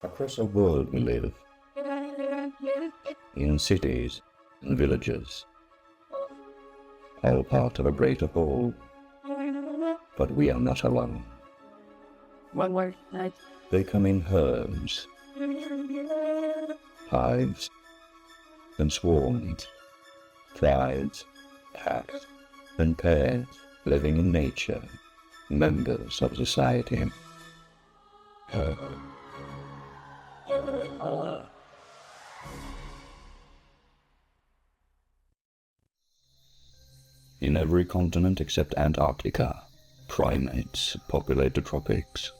Across the world we live, in cities and villages, all part of a greater whole, but we are not alone. They come in herds, hives, and swarms, tribes, packs, and pairs, living in nature, members of society. In every continent except Antarctica, primates populate the tropics.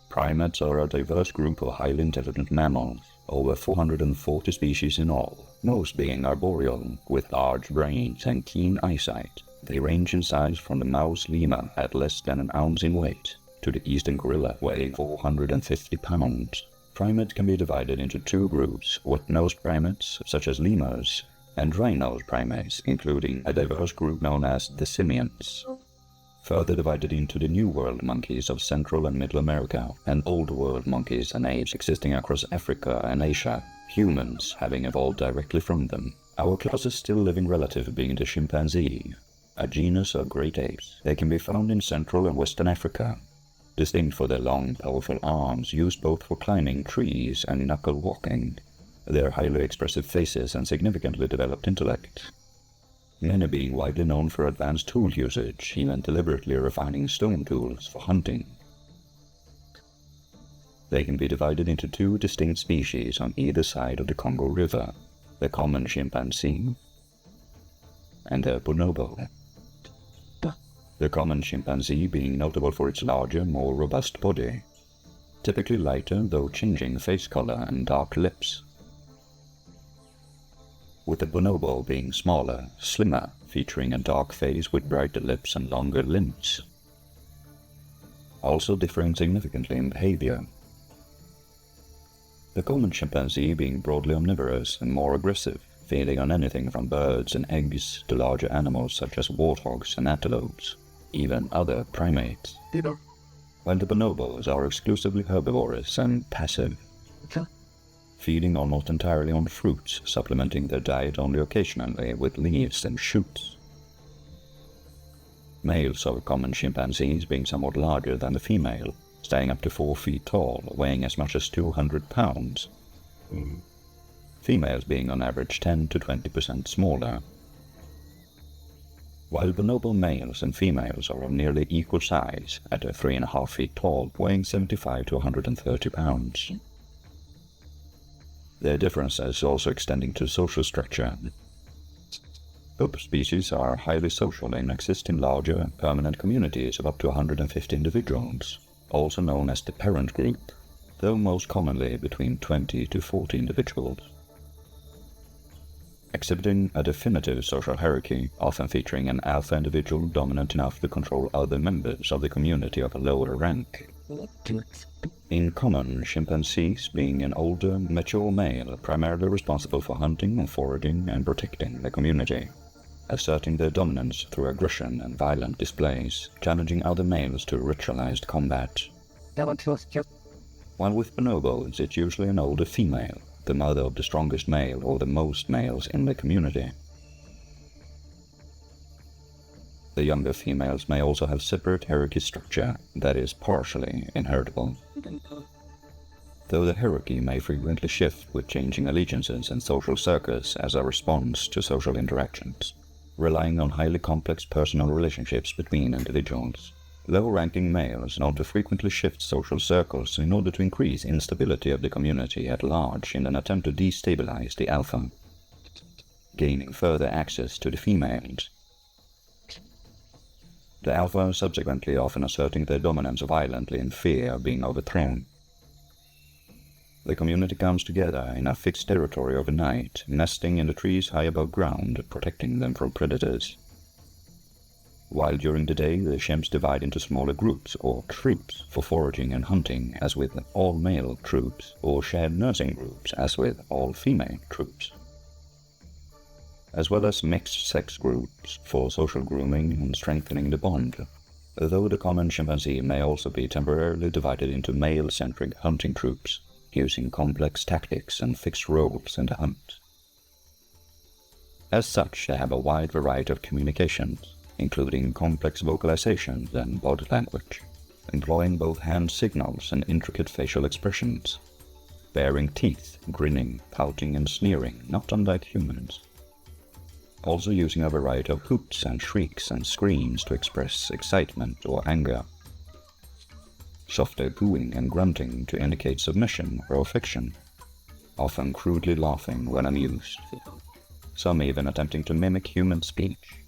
Primates are a diverse group of highly intelligent mammals, over 440 species in all, most being arboreal, with large brains and keen eyesight. They range in size from the mouse lemur at less than an ounce in weight, to the eastern gorilla weighing 450 pounds. Primates can be divided into two groups, wet-nosed primates, such as lemurs, and dry-nosed primates, including a diverse group known as the simians. Further divided into the New World monkeys of Central and Middle America, and Old World monkeys and apes existing across Africa and Asia, humans having evolved directly from them. Our closest still living relative being the chimpanzee, a genus of great apes. They can be found in Central and Western Africa. Distinct for their long, powerful arms used both for climbing trees and knuckle walking, their highly expressive faces and significantly developed intellect. Many being widely known for advanced tool usage, even deliberately refining stone tools for hunting. They can be divided into two distinct species on either side of the Congo River, the common chimpanzee and the bonobo. The common chimpanzee being notable for its larger, more robust body, typically lighter though changing face color and dark lips, with the bonobo being smaller, slimmer, featuring a dark face with brighter lips and longer limbs, also differing significantly in behavior. The common chimpanzee being broadly omnivorous and more aggressive, feeding on anything from birds and eggs to larger animals such as warthogs and antelopes, even other primates, while the bonobos are exclusively herbivorous and passive, feeding almost entirely on fruits, supplementing their diet only occasionally with leaves and shoots. Males of common chimpanzees being somewhat larger than the female, staying up to 4 feet tall, weighing as much as 200 pounds. Females being on average 10 to 20% smaller. While bonobo males and females are of nearly equal size, at 3.5 feet tall, weighing 75 to 130 pounds. Their differences also extending to social structure. Both species are highly social and exist in larger, permanent communities of up to 150 individuals, also known as the parent group, though most commonly between 20 to 40 individuals. Exhibiting a definitive social hierarchy, often featuring an alpha individual dominant enough to control other members of the community of a lower rank. In common, chimpanzees being an older, mature male primarily responsible for hunting and foraging and protecting the community, asserting their dominance through aggression and violent displays, challenging other males to ritualized combat. While with bonobos, it's usually an older female, the mother of the strongest male or the most males in the community. The younger females may also have separate hierarchy structure that is partially inheritable, though the hierarchy may frequently shift with changing allegiances and social circles as a response to social interactions, relying on highly complex personal relationships between individuals. Low-ranking males known to frequently shift social circles in order to increase instability of the community at large in an attempt to destabilize the alpha, gaining further access to the females. The alpha subsequently often asserting their dominance violently in fear of being overthrown. The community comes together in a fixed territory overnight, nesting in the trees high above ground, protecting them from predators. While during the day the chimps divide into smaller groups or troops for foraging and hunting, as with all male troops, or shared nursing groups, as with all female troops, as well as mixed sex groups for social grooming and strengthening the bond, though the common chimpanzee may also be temporarily divided into male-centric hunting troops, using complex tactics and fixed roles in the hunt. As such, they have a wide variety of communications, including complex vocalizations and body language, employing both hand signals and intricate facial expressions, baring teeth, grinning, pouting and sneering, not unlike humans. Also using a variety of hoots and shrieks and screams to express excitement or anger. Softer cooing and grunting to indicate submission or affection, often crudely laughing when amused, some even attempting to mimic human speech.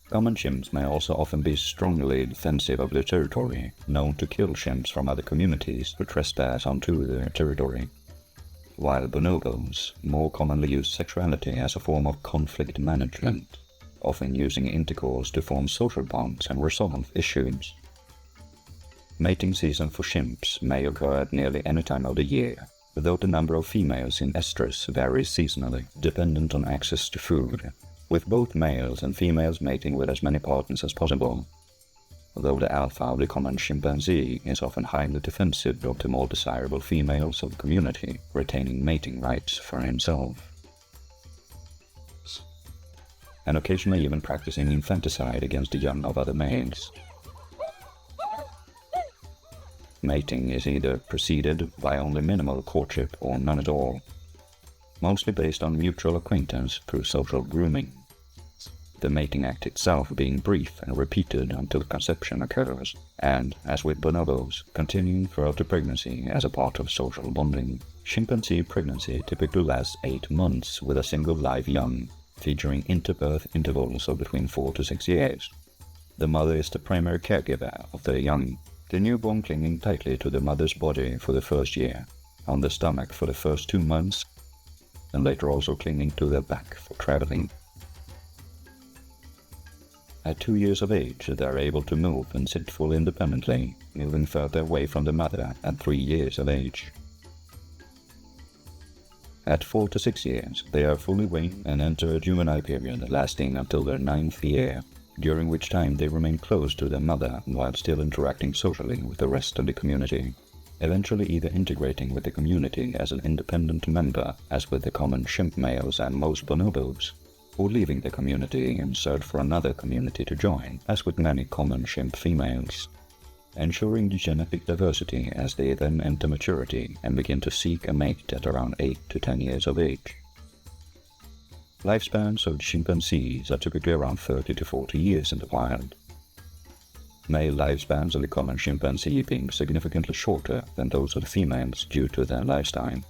Common chimps may also often be strongly defensive of their territory, known to kill chimps from other communities who trespass onto their territory, while bonobos more commonly use sexuality as a form of conflict management, often using intercourse to form social bonds and resolve issues. Mating season for chimps may occur at nearly any time of the year, though the number of females in estrus varies seasonally, dependent on access to food, with both males and females mating with as many partners as possible, although the alpha of the common chimpanzee is often highly defensive of the more desirable females of the community, retaining mating rights for himself, and occasionally even practicing infanticide against the young of other males. Mating is either preceded by only minimal courtship or none at all, mostly based on mutual acquaintance through social grooming, the mating act itself being brief and repeated until conception occurs, and, as with bonobos, continuing throughout the pregnancy as a part of social bonding. Chimpanzee pregnancy typically lasts 8 months with a single live young, featuring interbirth intervals of between 4 to 6 years. The mother is the primary caregiver of the young, the newborn clinging tightly to the mother's body for the first year, on the stomach for the first 2 months, and later also clinging to their back for traveling. At 2 years of age, they are able to move and sit fully independently, moving further away from the mother at 3 years of age. At 4 to 6 years, they are fully weaned and enter a juvenile period lasting until their 9th year, during which time they remain close to their mother while still interacting socially with the rest of the community, eventually either integrating with the community as an independent member, as with the common chimp males and most bonobos, or leaving the community in search for another community to join, as with many common chimp females, ensuring the genetic diversity as they then enter maturity and begin to seek a mate at around 8 to 10 years of age. Lifespans of chimpanzees are typically around 30 to 40 years in the wild. Male lifespans of the common chimpanzee being significantly shorter than those of the females due to their lifestyle.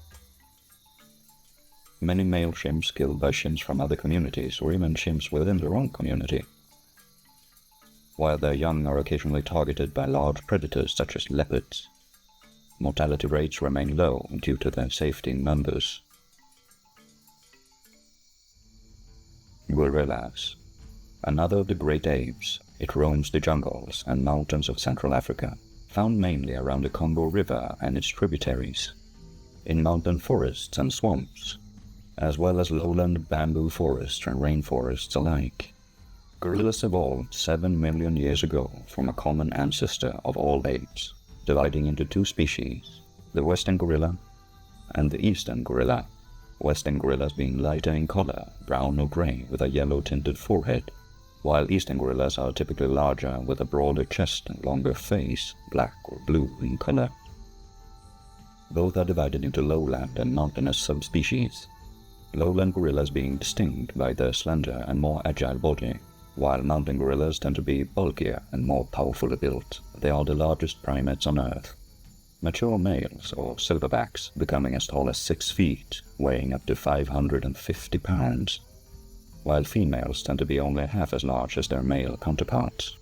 Many male chimps killed by chimps from other communities or even chimps within their own community, while their young are occasionally targeted by large predators such as leopards. Mortality rates remain low due to their safety in numbers. Gorillas. Another of the great apes, it roams the jungles and mountains of Central Africa, found mainly around the Congo River and its tributaries, in mountain forests and swamps, as well as lowland bamboo forests and rainforests alike. Gorillas evolved 7 million years ago from a common ancestor of all apes, dividing into 2 species, the western gorilla and the eastern gorilla. Western gorillas being lighter in color, brown or gray with a yellow-tinted forehead, while eastern gorillas are typically larger with a broader chest and longer face, black or blue in color. Both are divided into lowland and mountainous subspecies, lowland gorillas being distinct by their slender and more agile body, while mountain gorillas tend to be bulkier and more powerfully built. They are the largest primates on Earth. Mature males, or silverbacks, becoming as tall as 6 feet, weighing up to 550 pounds, while females tend to be only half as large as their male counterparts.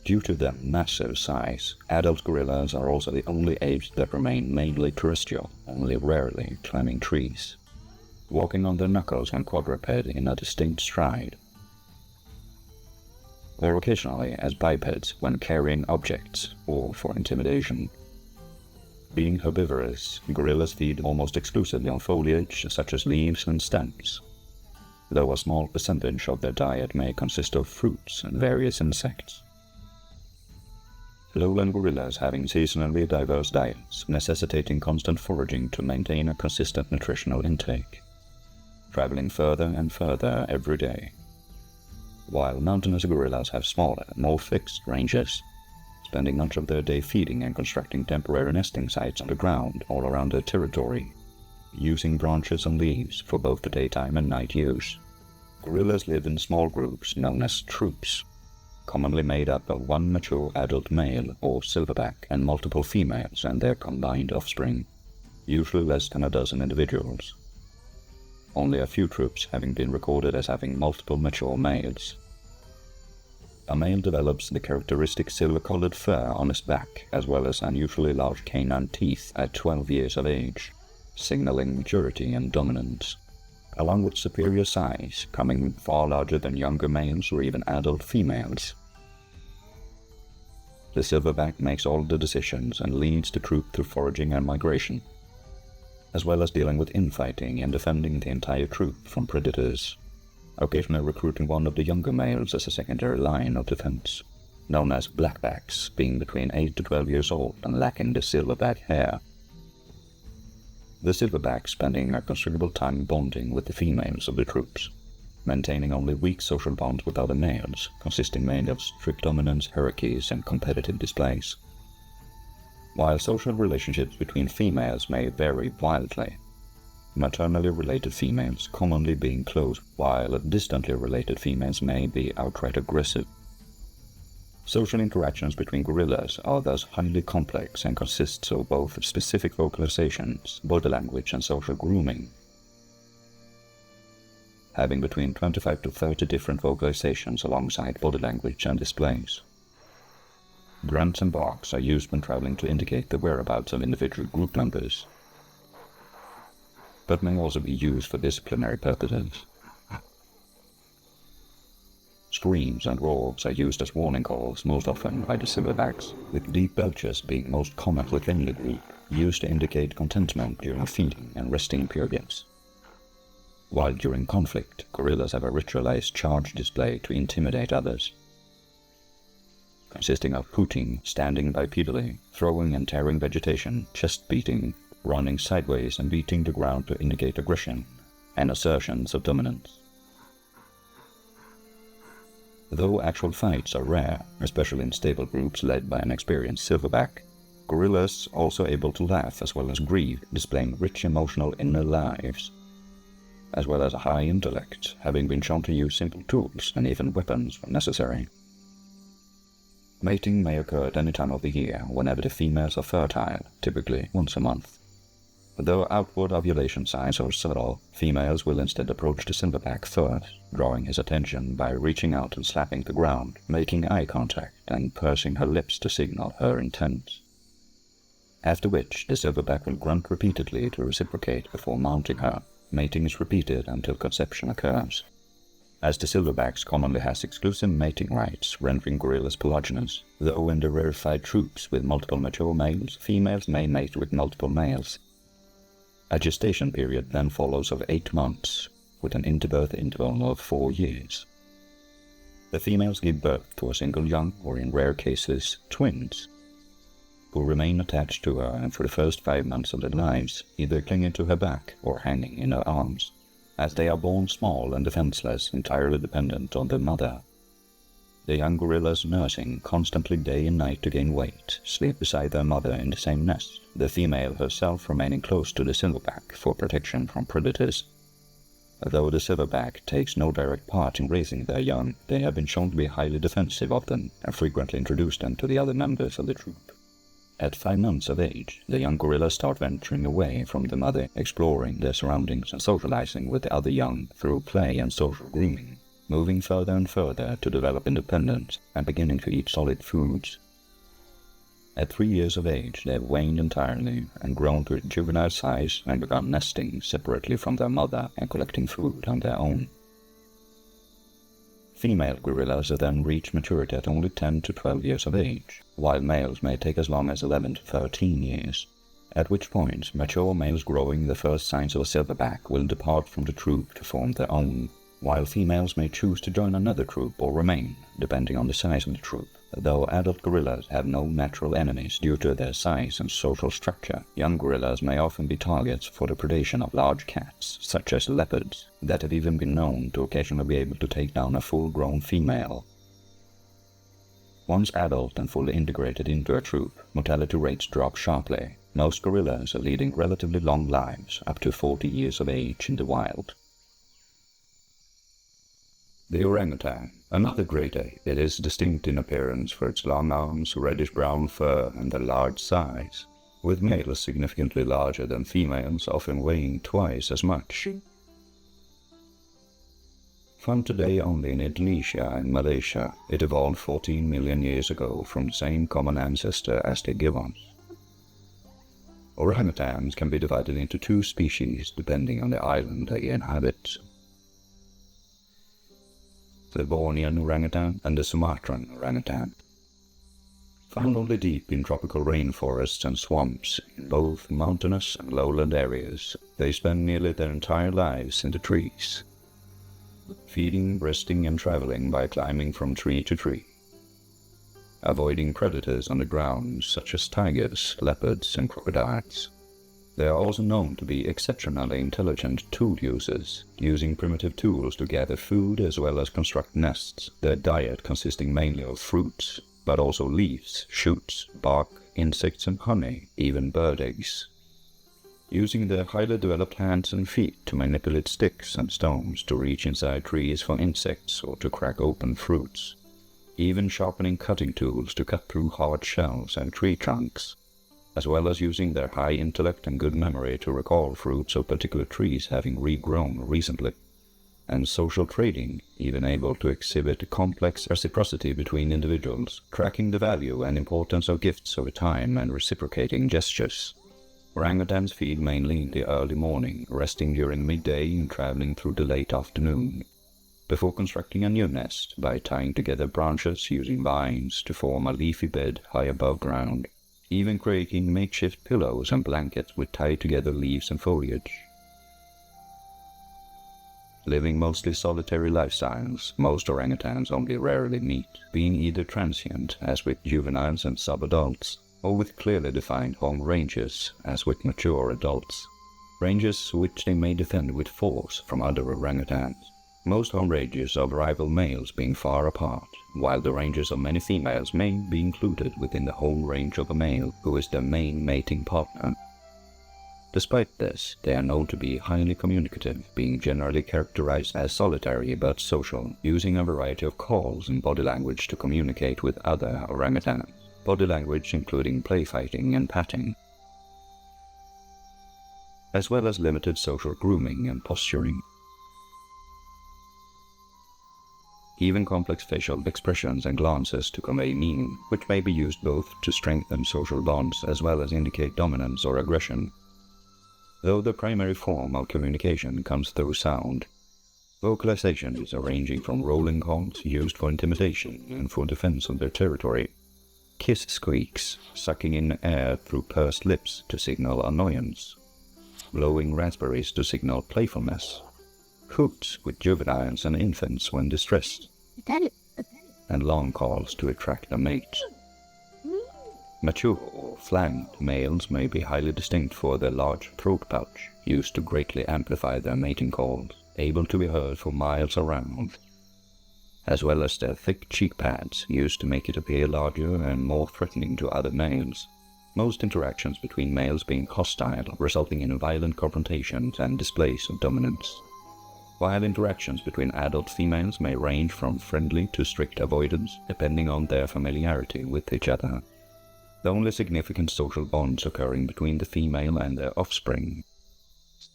Due to their massive size, adult gorillas are also the only apes that remain mainly terrestrial, only rarely climbing trees, walking on their knuckles and quadruped in a distinct stride, or occasionally as bipeds when carrying objects or for intimidation. Being herbivorous, gorillas feed almost exclusively on foliage such as leaves and stems, though a small percentage of their diet may consist of fruits and various insects. lowland gorillas having seasonally diverse diets, necessitating constant foraging to maintain a consistent nutritional intake, traveling further and further every day, while mountainous gorillas have smaller, more fixed ranges, spending much of their day feeding and constructing temporary nesting sites underground all around their territory, using branches and leaves for both the daytime and night use. Gorillas live in small groups known as troops, commonly made up of one mature adult male or silverback and multiple females and their combined offspring, usually less than a dozen individuals. Only a few troops having been recorded as having multiple mature males. A male develops the characteristic silver-colored fur on his back, as well as unusually large canine teeth at 12 years of age, signaling maturity and dominance, along with superior size, coming far larger than younger males or even adult females. The silverback makes all the decisions and leads the troop through foraging and migration, as well as dealing with infighting and defending the entire troop from predators, occasionally recruiting one of the younger males as a secondary line of defense, known as blackbacks, being between 8 to 12 years old and lacking the silverback hair. The silverback spending a considerable time bonding with the females of the troops, maintaining only weak social bonds with other males, consisting mainly of strict dominance, hierarchies, and competitive displays. While social relationships between females may vary wildly, maternally related females commonly being close, while distantly related females may be outright aggressive. Social interactions between gorillas are thus highly complex and consists of both specific vocalizations, body language, and social grooming, having between 25 to 30 different vocalizations alongside body language and displays. Grunts and barks are used when traveling to indicate the whereabouts of individual group members, but may also be used for disciplinary purposes. Screams and roars are used as warning calls most often by the silverbacks, with deep belches being most common within the group, used to indicate contentment during feeding and resting periods. While during conflict, gorillas have a ritualized charge display to intimidate others, consisting of hooting, standing bipedally, throwing and tearing vegetation, chest beating, running sideways and beating the ground to indicate aggression, and assertions of dominance. Though actual fights are rare, especially in stable groups led by an experienced silverback, gorillas are also able to laugh as well as grieve, displaying rich emotional inner lives, as well as a high intellect, having been shown to use simple tools and even weapons when necessary. Mating may occur at any time of the year, whenever the females are fertile, typically once a month. Though outward ovulation signs are subtle, females will instead approach the silverback first, drawing his attention by reaching out and slapping the ground, making eye contact, and pursing her lips to signal her intent. After which, the silverback will grunt repeatedly to reciprocate before mounting her. Mating is repeated until conception occurs, as the silverbacks commonly has exclusive mating rights, rendering gorillas polygynous, though in the rarefied troops with multiple mature males, females may mate with multiple males. A gestation period then follows of 8 months, with an interbirth interval of 4 years. The females give birth to a single young, or in rare cases, twins, who remain attached to her and for the first 5 months of their lives, either clinging to her back or hanging in her arms, as they are born small and defenseless, entirely dependent on their mother. The young gorillas nursing constantly day and night to gain weight, sleep beside their mother in the same nest, the female herself remaining close to the silverback for protection from predators. Though the silverback takes no direct part in raising their young, they have been shown to be highly defensive of them and frequently introduce them to the other members of the troop. At 5 months of age, the young gorillas start venturing away from the mother, exploring their surroundings and socializing with the other young through play and social grooming, moving further and further to develop independence and beginning to eat solid foods. At 3 years of age, they have waned entirely and grown to a juvenile size and begun nesting separately from their mother and collecting food on their own. Female gorillas then reach maturity at only 10 to 12 years of age, while males may take as long as 11 to 13 years, at which point mature males growing the first signs of a silverback will depart from the troop to form their own, while females may choose to join another troop or remain, depending on the size of the troop. Though adult gorillas have no natural enemies due to their size and social structure, young gorillas may often be targets for the predation of large cats, such as leopards, that have even been known to occasionally be able to take down a full-grown female. Once adult and fully integrated into a troop, mortality rates drop sharply. Most gorillas are leading relatively long lives, up to 40 years of age in the wild. The orangutan, another great ape, it is distinct in appearance for its long arms, reddish-brown fur, and the large size, with males significantly larger than females, often weighing twice as much. Found today only in Indonesia and Malaysia, it evolved 14 million years ago from the same common ancestor as the gibbons. Orangutans can be divided into two species depending on the island they inhabit: the Bornean orangutan and the Sumatran orangutan. Found only deep in tropical rainforests and swamps, in both mountainous and lowland areas, they spend nearly their entire lives in the trees, feeding, resting, and traveling by climbing from tree to tree, avoiding predators on the ground such as tigers, leopards, and crocodiles. They are also known to be exceptionally intelligent tool users, using primitive tools to gather food as well as construct nests, their diet consisting mainly of fruits, but also leaves, shoots, bark, insects, and honey, even bird eggs. Using their highly developed hands and feet to manipulate sticks and stones to reach inside trees for insects or to crack open fruits, even sharpening cutting tools to cut through hard shells and tree trunks, as well as using their high intellect and good memory to recall fruits of particular trees having regrown recently, and social trading, even able to exhibit complex reciprocity between individuals, tracking the value and importance of gifts over time and reciprocating gestures. Orangutans feed mainly in the early morning, resting during midday and traveling through the late afternoon, before constructing a new nest by tying together branches using vines to form a leafy bed high above ground, even creating makeshift pillows and blankets with tied together leaves and foliage. Living mostly solitary lifestyles, most orangutans only rarely meet, being either transient, as with juveniles and subadults, or with clearly defined home ranges, as with mature adults. Ranges which they may defend with force from other orangutans. Most home ranges of rival males being far apart, while the ranges of many females may be included within the home range of a male who is their main mating partner. Despite this, they are known to be highly communicative, being generally characterized as solitary but social, using a variety of calls and body language to communicate with other orangutans, body language including play fighting and patting, as well as limited social grooming and posturing. Even complex facial expressions and glances to convey meaning, which may be used both to strengthen social bonds as well as indicate dominance or aggression. Though the primary form of communication comes through sound, vocalizations are ranging from rolling calls used for intimidation and for defense of their territory, kiss squeaks, sucking in air through pursed lips to signal annoyance, blowing raspberries to signal playfulness, hoots with juveniles and infants when distressed, and long calls to attract a mate. Mature or flanked males may be highly distinct for their large throat pouch, used to greatly amplify their mating calls, able to be heard for miles around, as well as their thick cheek pads, used to make it appear larger and more threatening to other males. Most interactions between males being hostile, resulting in violent confrontations and displays of dominance, while interactions between adult females may range from friendly to strict avoidance, depending on their familiarity with each other. The only significant social bonds occurring between the female and their offspring.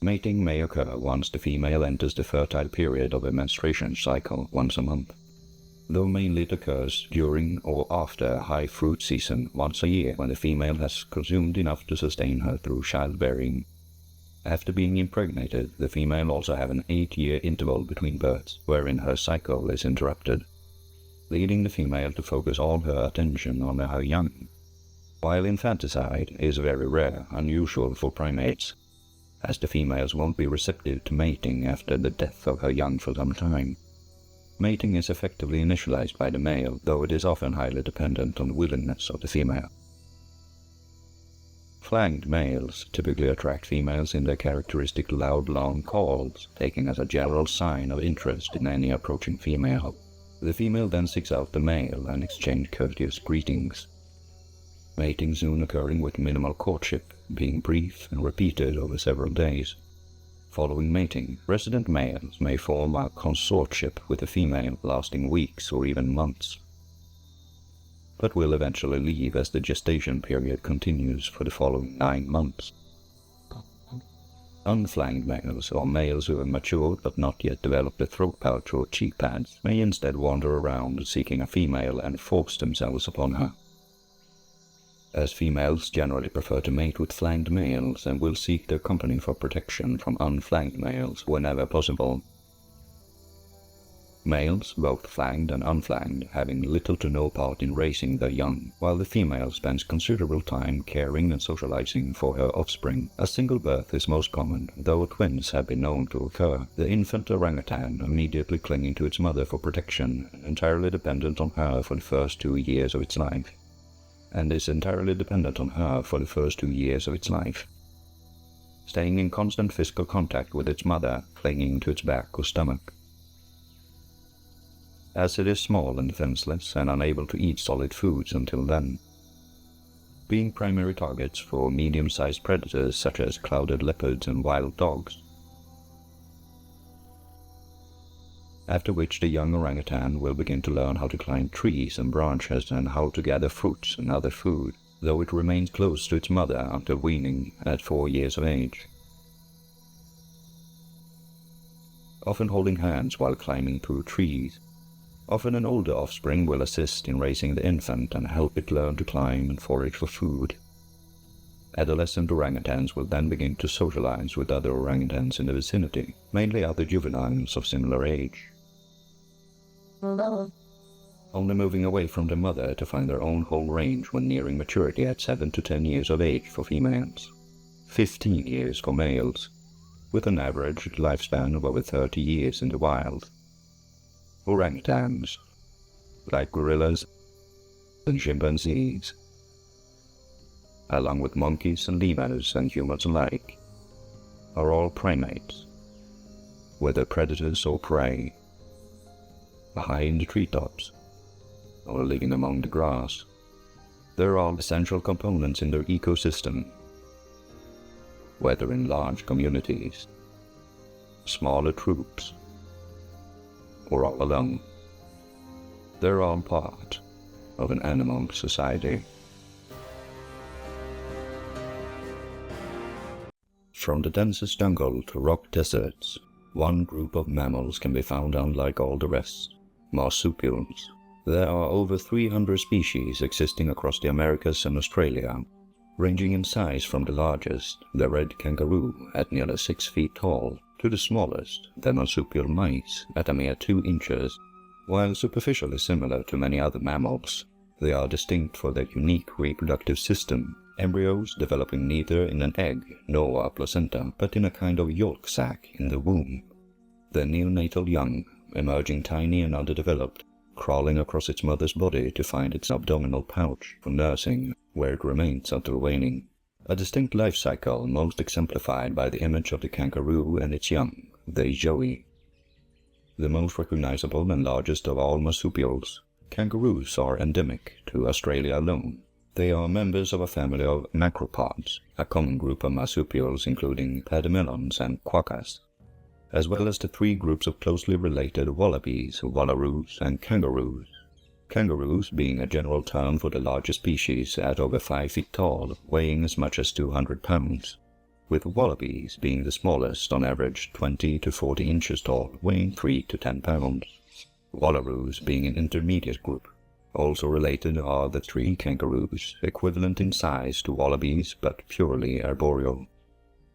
Mating may occur once the female enters the fertile period of a menstruation cycle once a month, though mainly it occurs during or after high fruit season once a year when the female has consumed enough to sustain her through childbearing. After being impregnated, the female also have an 8-year interval between births, wherein her cycle is interrupted, leading the female to focus all her attention on her young. While infanticide is very rare, unusual for primates, as the females won't be receptive to mating after the death of her young for some time. Mating is effectively initialized by the male, though it is often highly dependent on the willingness of the female. Flanked males typically attract females in their characteristic loud, long calls, taken as a general sign of interest in any approaching female. The female then seeks out the male and exchange courteous greetings. Mating soon occurring with minimal courtship, being brief and repeated over several days. Following mating, resident males may form a consortship with a female lasting weeks or even months, but will eventually leave as the gestation period continues for the following 9 months. Unflanked males, or males who have matured but not yet developed a throat pouch or cheek pads, may instead wander around seeking a female and force themselves upon her. As females generally prefer to mate with flanked males and will seek their company for protection from unflanked males whenever possible. Males, both flanked and unflanked, having little to no part in raising their young, while the female spends considerable time caring and socializing for her offspring. A single birth is most common, though twins have been known to occur. The infant orangutan immediately clinging to its mother for protection, entirely dependent on her for the first 2 years of its life. Staying in constant physical contact with its mother, clinging to its back or stomach. As it is small and defenseless and unable to eat solid foods until then. Being primary targets for medium-sized predators such as clouded leopards and wild dogs. After which the young orangutan will begin to learn how to climb trees and branches and how to gather fruits and other food, though it remains close to its mother until weaning at 4 years of age. Often holding hands while climbing through trees. Often an older offspring will assist in raising the infant and help it learn to climb and forage for food. Adolescent orangutans will then begin to socialize with other orangutans in the vicinity, mainly other juveniles of similar age. Only moving away from the mother to find their own whole range when nearing maturity at 7 to 10 years of age for females, 15 years for males, with an average lifespan of over 30 years in the wild. Orangutans, like gorillas and chimpanzees, along with monkeys and lemurs and humans alike, are all primates, whether predators or prey, high in the treetops, or living among the grass. They're all essential components in their ecosystem, whether in large communities, smaller troops, or all alone. They're all part of an animal society. From the densest jungle to rock deserts, one group of mammals can be found unlike all the rest: Marsupials. There are over 300 species existing across the Americas and Australia, ranging in size from the largest, the red kangaroo, at nearly 6 feet tall, to the smallest, the marsupial mice, at a mere 2 inches. While superficially similar to many other mammals, they are distinct for their unique reproductive system, embryos developing neither in an egg nor a placenta, but in a kind of yolk sac in the womb. The neonatal young, emerging tiny and underdeveloped, crawling across its mother's body to find its abdominal pouch for nursing, where it remains until weaning. A distinct life cycle most exemplified by the image of the kangaroo and its young, the joey. The most recognizable and largest of all marsupials, kangaroos are endemic to Australia alone. They are members of a family of macropods, a common group of marsupials including platymelons and quokkas, as well as the 3 groups of closely related wallabies, wallaroos, and kangaroos. Kangaroos being a general term for the largest species at over 5 feet tall, weighing as much as 200 pounds, with wallabies being the smallest, on average 20 to 40 inches tall, weighing 3 to 10 pounds. Wallaroos being an intermediate group. Also related are the 3 kangaroos, equivalent in size to wallabies but purely arboreal.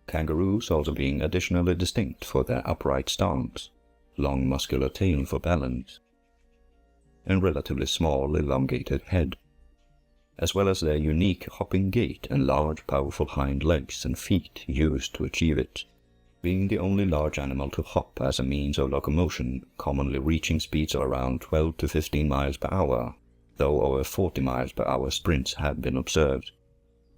Kangaroos also being additionally distinct for their upright stance, long muscular tail for balance, and relatively small elongated head. as well as their unique hopping gait and large powerful hind legs and feet used to achieve it. Being the only large animal to hop as a means of locomotion, commonly reaching speeds of around 12 to 15 miles per hour, though over 40 miles per hour sprints have been observed.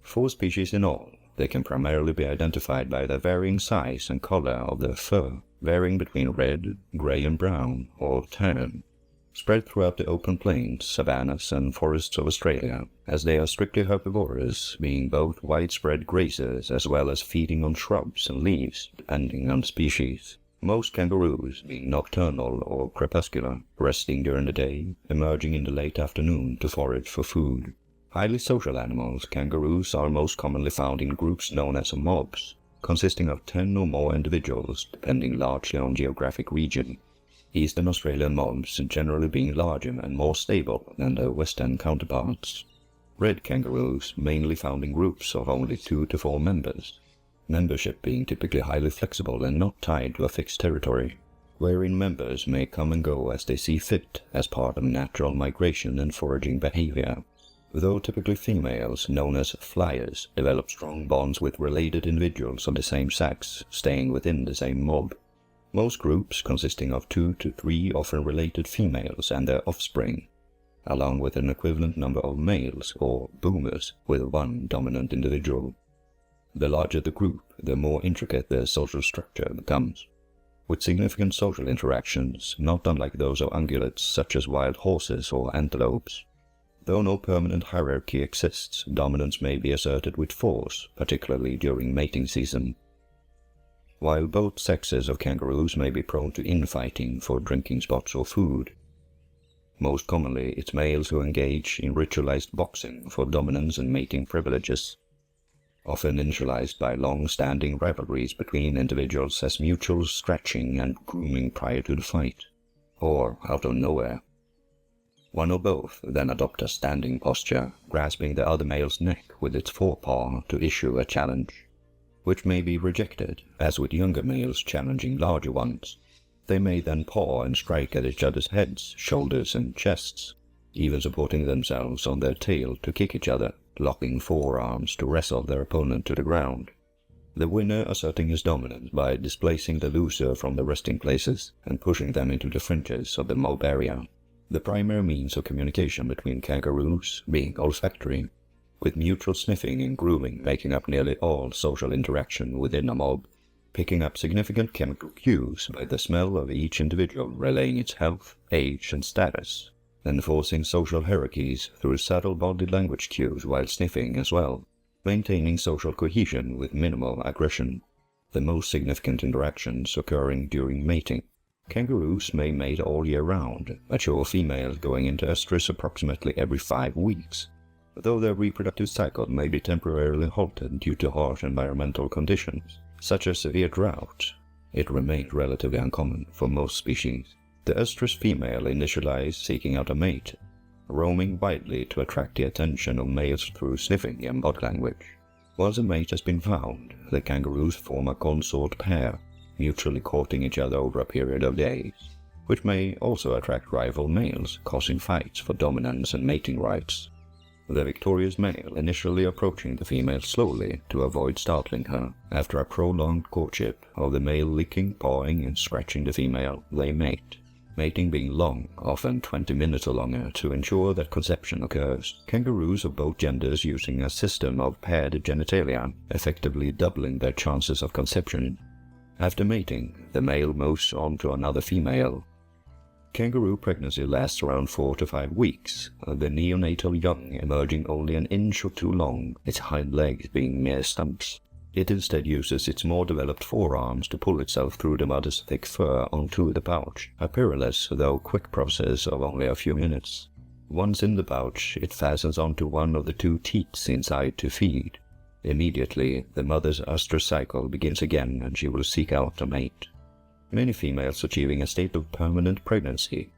4 species in all, they can primarily be identified by their varying size and color of their fur, varying between red, gray and brown, or tan, spread throughout the open plains, savannas and forests of Australia, as they are strictly herbivorous, being both widespread grazers as well as feeding on shrubs and leaves, depending on the species. Most kangaroos being nocturnal or crepuscular, resting during the day, emerging in the late afternoon to forage for food. Highly social animals, kangaroos are most commonly found in groups known as mobs, consisting of 10 or more individuals, depending largely on geographic region. Eastern Australian mobs generally being larger and more stable than their western counterparts. Red kangaroos mainly found in groups of only 2 to 4 members, membership being typically highly flexible and not tied to a fixed territory, wherein members may come and go as they see fit as part of natural migration and foraging behavior. Though typically females, known as flyers, develop strong bonds with related individuals of the same sex, staying within the same mob. Most groups consisting of 2 to 3 often related females and their offspring, along with an equivalent number of males or boomers with 1 dominant individual. The larger the group, the more intricate their social structure becomes, with significant social interactions not unlike those of ungulates such as wild horses or antelopes. Though no permanent hierarchy exists, dominance may be asserted with force, particularly during mating season. While both sexes of kangaroos may be prone to infighting for drinking spots or food, most commonly it's males who engage in ritualized boxing for dominance and mating privileges, often initialized by long-standing rivalries between individuals as mutual scratching and grooming prior to the fight, or out of nowhere. One or both then adopt a standing posture, grasping the other male's neck with its forepaw to issue a challenge, which may be rejected, as with younger males challenging larger ones. They may then paw and strike at each other's heads, shoulders and chests, even supporting themselves on their tail to kick each other, locking forearms to wrestle their opponent to the ground. The winner asserting his dominance by displacing the loser from the resting places and pushing them into the fringes of the mob area. The primary means of communication between kangaroos being olfactory, with mutual sniffing and grooming making up nearly all social interaction within a mob, picking up significant chemical cues by the smell of each individual relaying its health, age and status, enforcing social hierarchies through subtle body language cues while sniffing as well, maintaining social cohesion with minimal aggression, the most significant interactions occurring during mating. Kangaroos may mate all year round, mature females going into estrus approximately every 5 weeks, though their reproductive cycle may be temporarily halted due to harsh environmental conditions, such as severe drought. It remains relatively uncommon for most species. The estrus female initializes seeking out a mate, roaming widely to attract the attention of males through sniffing and body language. Once a mate has been found, the kangaroos form a consort pair, mutually courting each other over a period of days, which may also attract rival males, causing fights for dominance and mating rights. The victorious male initially approaching the female slowly to avoid startling her. After a prolonged courtship of the male licking, pawing and scratching the female, they mate. Mating being long, often 20 minutes or longer, to ensure that conception occurs. Kangaroos of both genders using a system of paired genitalia, effectively doubling their chances of conception. After mating, the male moves on to another female. Kangaroo pregnancy lasts around 4 to 5 weeks, the neonatal young emerging only an inch or 2 long, its hind legs being mere stumps. It instead uses its more developed forearms to pull itself through the mother's thick fur onto the pouch, a perilous though quick process of only a few minutes. Once in the pouch, it fastens onto one of the 2 teats inside to feed. Immediately, the mother's estrus cycle begins again and she will seek out a mate. Many females achieving a state of permanent pregnancy,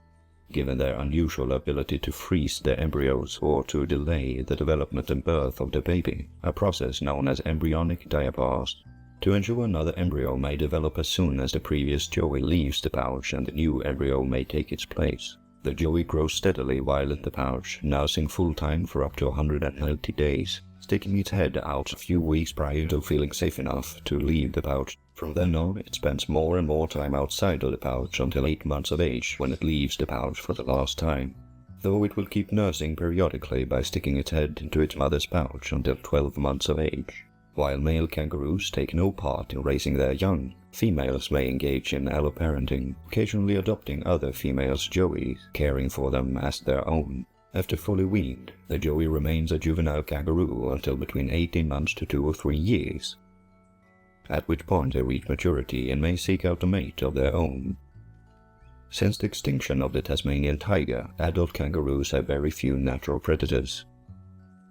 given their unusual ability to freeze their embryos or to delay the development and birth of the baby, a process known as embryonic diapause, to ensure another embryo may develop as soon as the previous joey leaves the pouch and the new embryo may take its place. The joey grows steadily while in the pouch, nursing full-time for up to 190 days, sticking its head out a few weeks prior to feeling safe enough to leave the pouch. From then on, it spends more and more time outside of the pouch until 8 months of age, when it leaves the pouch for the last time, though it will keep nursing periodically by sticking its head into its mother's pouch until 12 months of age. While male kangaroos take no part in raising their young, females may engage in alloparenting, occasionally adopting other females' joeys, caring for them as their own. After fully weaned, the joey remains a juvenile kangaroo until between 18 months to 2 or 3 years, at which point they reach maturity and may seek out a mate of their own. Since the extinction of the Tasmanian tiger, adult kangaroos have very few natural predators,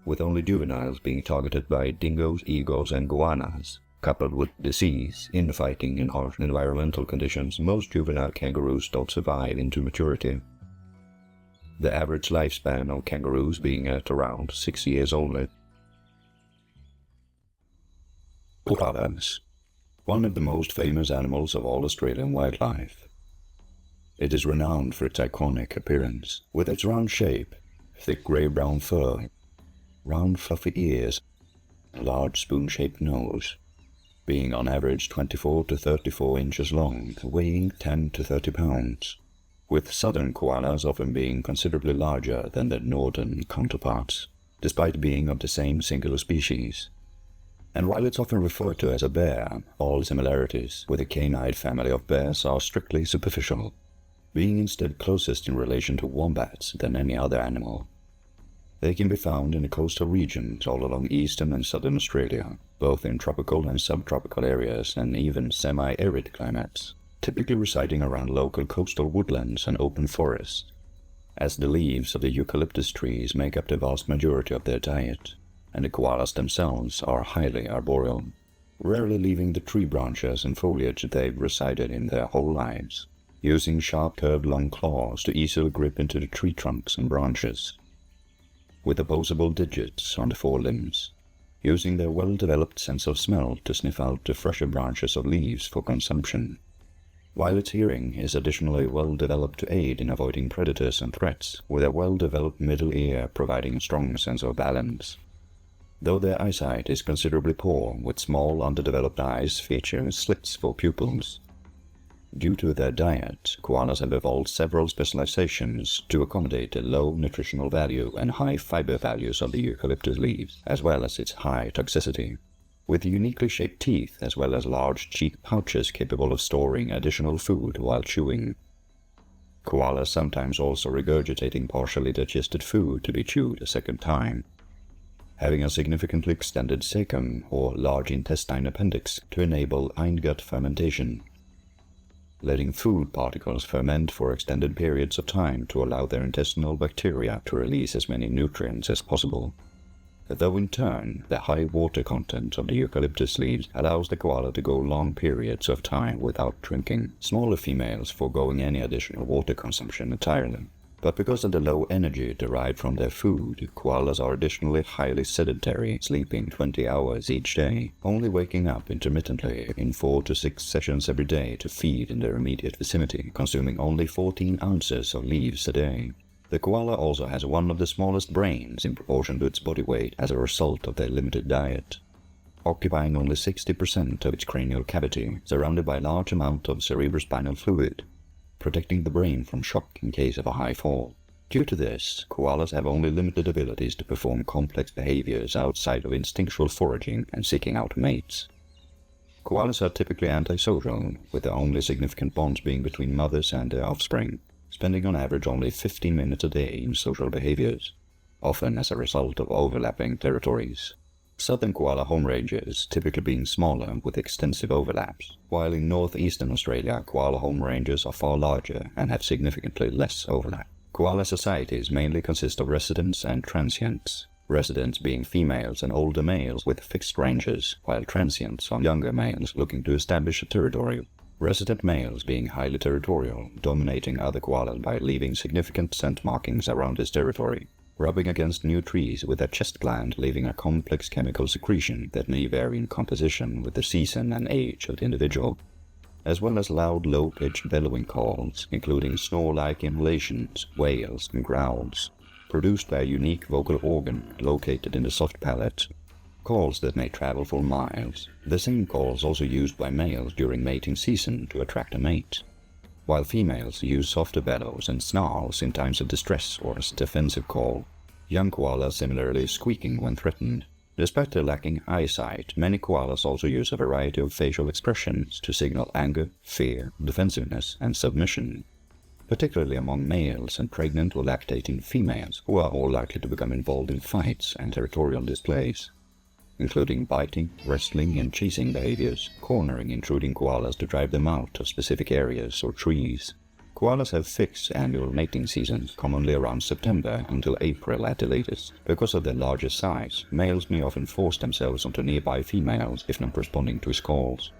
with only juveniles being targeted by dingoes, eagles, and goannas. Coupled with disease, infighting, and harsh environmental conditions, most juvenile kangaroos don't survive into maturity, the average lifespan of kangaroos being at around 6 years only. Koalas, one of the most famous animals of all Australian wildlife. It is renowned for its iconic appearance, with its round shape, thick grey-brown fur, round fluffy ears, and large spoon-shaped nose, being on average 24 to 34 inches long, weighing 10 to 30 pounds, with southern koalas often being considerably larger than their northern counterparts, despite being of the same singular species. And while it's often referred to as a bear, all similarities with the canine family of bears are strictly superficial, being instead closest in relation to wombats than any other animal. They can be found in the coastal regions all along eastern and southern Australia, both in tropical and subtropical areas and even semi-arid climates, typically residing around local coastal woodlands and open forests, as the leaves of the eucalyptus trees make up the vast majority of their diet, and the koalas themselves are highly arboreal, rarely leaving the tree branches and foliage they've resided in their whole lives, using sharp curved long claws to easily grip into the tree trunks and branches, with opposable digits on the forelimbs, using their well-developed sense of smell to sniff out the fresher branches of leaves for consumption, while its hearing is additionally well-developed to aid in avoiding predators and threats, with a well-developed middle ear providing a strong sense of balance. Though their eyesight is considerably poor, with small underdeveloped eyes featuring slits for pupils. Due to their diet, koalas have evolved several specializations to accommodate the low nutritional value and high fiber values of the eucalyptus leaves, as well as its high toxicity, with uniquely shaped teeth as well as large cheek pouches capable of storing additional food while chewing. Koalas sometimes also regurgitating partially digested food to be chewed a second time, having a significantly extended cecum or large intestine appendix to enable hindgut fermentation, letting food particles ferment for extended periods of time to allow their intestinal bacteria to release as many nutrients as possible. Though in turn, the high water content of the eucalyptus leaves allows the koala to go long periods of time without drinking, smaller females foregoing any additional water consumption entirely. But because of the low energy derived from their food, koalas are additionally highly sedentary, sleeping 20 hours each day, only waking up intermittently in 4 to 6 sessions every day to feed in their immediate vicinity, consuming only 14 ounces of leaves a day. The koala also has one of the smallest brains in proportion to its body weight as a result of their limited diet, occupying only 60% of its cranial cavity, surrounded by a large amount of cerebrospinal fluid, protecting the brain from shock in case of a high fall. Due to this, koalas have only limited abilities to perform complex behaviors outside of instinctual foraging and seeking out mates. Koalas are typically antisocial, with the only significant bonds being between mothers and their offspring, spending on average only 15 minutes a day in social behaviors, often as a result of overlapping territories. Southern koala home ranges typically being smaller with extensive overlaps, while in northeastern Australia koala home ranges are far larger and have significantly less overlap. Koala societies mainly consist of residents and transients, residents being females and older males with fixed ranges, while transients are younger males looking to establish a territory. Resident males being highly territorial, dominating other koalas by leaving significant scent markings around his territory, rubbing against new trees with their chest gland leaving a complex chemical secretion that may vary in composition with the season and age of the individual. as well as loud low-pitched bellowing calls, including snore-like inhalations, wails, and growls, produced by a unique vocal organ located in the soft palate. Calls that may travel for miles. The same calls also used by males during mating season to attract a mate, while females use softer bellows and snarls in times of distress or as a defensive call. Young koalas similarly squeaking when threatened. Despite their lacking eyesight, many koalas also use a variety of facial expressions to signal anger, fear, defensiveness, and submission, particularly among males and pregnant or lactating females, who are more likely to become involved in fights and territorial displays, including biting, wrestling, and chasing behaviors, cornering intruding koalas to drive them out of specific areas or trees. Koalas have fixed annual mating seasons, commonly around September until April at the latest. Because of their larger size, males may often force themselves onto nearby females if not responding to his calls.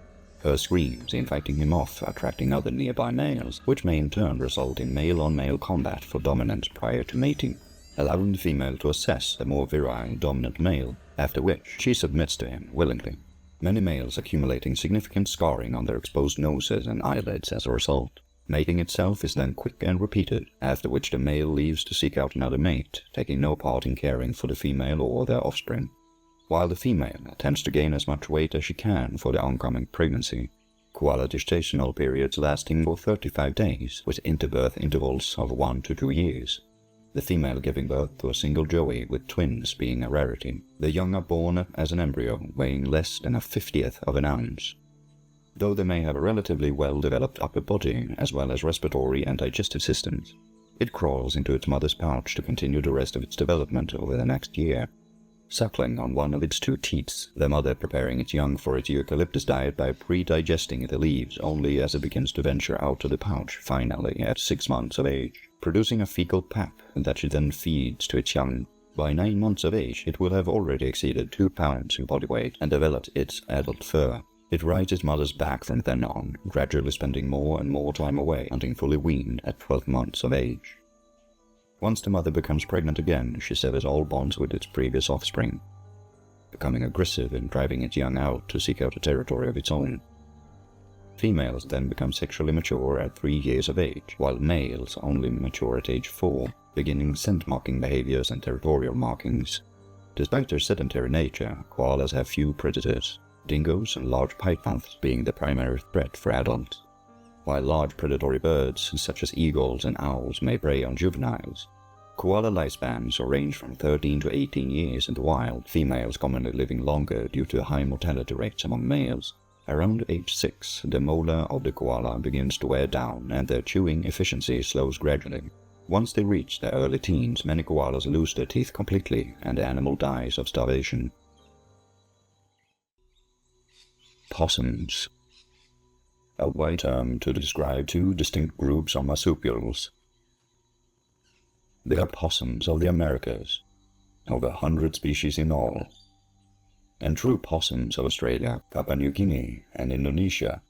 Her screams inviting him off, attracting other nearby males, which may in turn result in male-on-male combat for dominance prior to mating, allowing the female to assess the more virile dominant male, after which she submits to him willingly. Many males accumulating significant scarring on their exposed noses and eyelids as a result. Mating itself is then quick and repeated, after which the male leaves to seek out another mate, taking no part in caring for the female or their offspring, while the female attempts to gain as much weight as she can for the oncoming pregnancy. Koala gestational periods lasting for 35 days, with interbirth intervals of 1 to 2 years. The female giving birth to a single joey, with twins being a rarity. The young are born as an embryo, weighing less than a 50th of an ounce. Though they may have a relatively well-developed upper body, as well as respiratory and digestive systems, it crawls into its mother's pouch to continue the rest of its development over the next year, suckling on one of its 2 teats, the mother preparing its young for its eucalyptus diet by pre-digesting the leaves only as it begins to venture out of the pouch, finally at 6 months of age, producing a fecal pap that she then feeds to its young. By 9 months of age, it will have already exceeded 2 pounds in body weight and developed its adult fur. It rides its mother's back from then on, gradually spending more and more time away until fully weaned at 12 months of age. Once the mother becomes pregnant again, she severs all bonds with its previous offspring, becoming aggressive and driving its young out to seek out a territory of its own. Females then become sexually mature at 3 years of age, while males only mature at age 4, beginning scent-marking behaviors and territorial markings. Despite their sedentary nature, koalas have few predators, dingoes and large pythons being the primary threat for adults. While large predatory birds, such as eagles and owls, may prey on juveniles, koala lifespans range from 13 to 18 years in the wild, females commonly living longer due to high mortality rates among males. Around age 6, the molar of the koala begins to wear down and their chewing efficiency slows gradually. Once they reach their early teens, many koalas lose their teeth completely and the animal dies of starvation. Possums. A wide term to describe 2 distinct groups of marsupials. They are possums of the Americas, over 100 species in all, and true possums of Australia, Papua New Guinea, and Indonesia,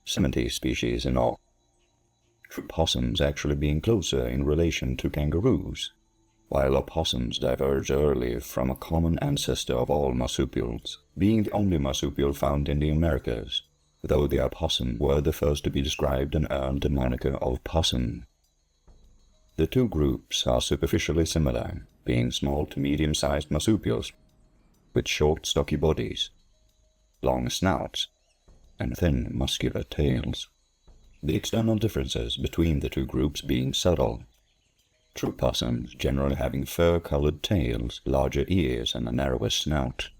70 species in all. True possums actually being closer in relation to kangaroos, while opossums diverge early from a common ancestor of all marsupials, being the only marsupial found in the Americas, though the opossum were the first to be described and earned the moniker of possum. The 2 groups are superficially similar, being small to medium-sized marsupials, with short stocky bodies, long snouts, and thin muscular tails. The external differences between the 2 groups being subtle. True possums generally having fur-colored tails, larger ears, and a narrower snout,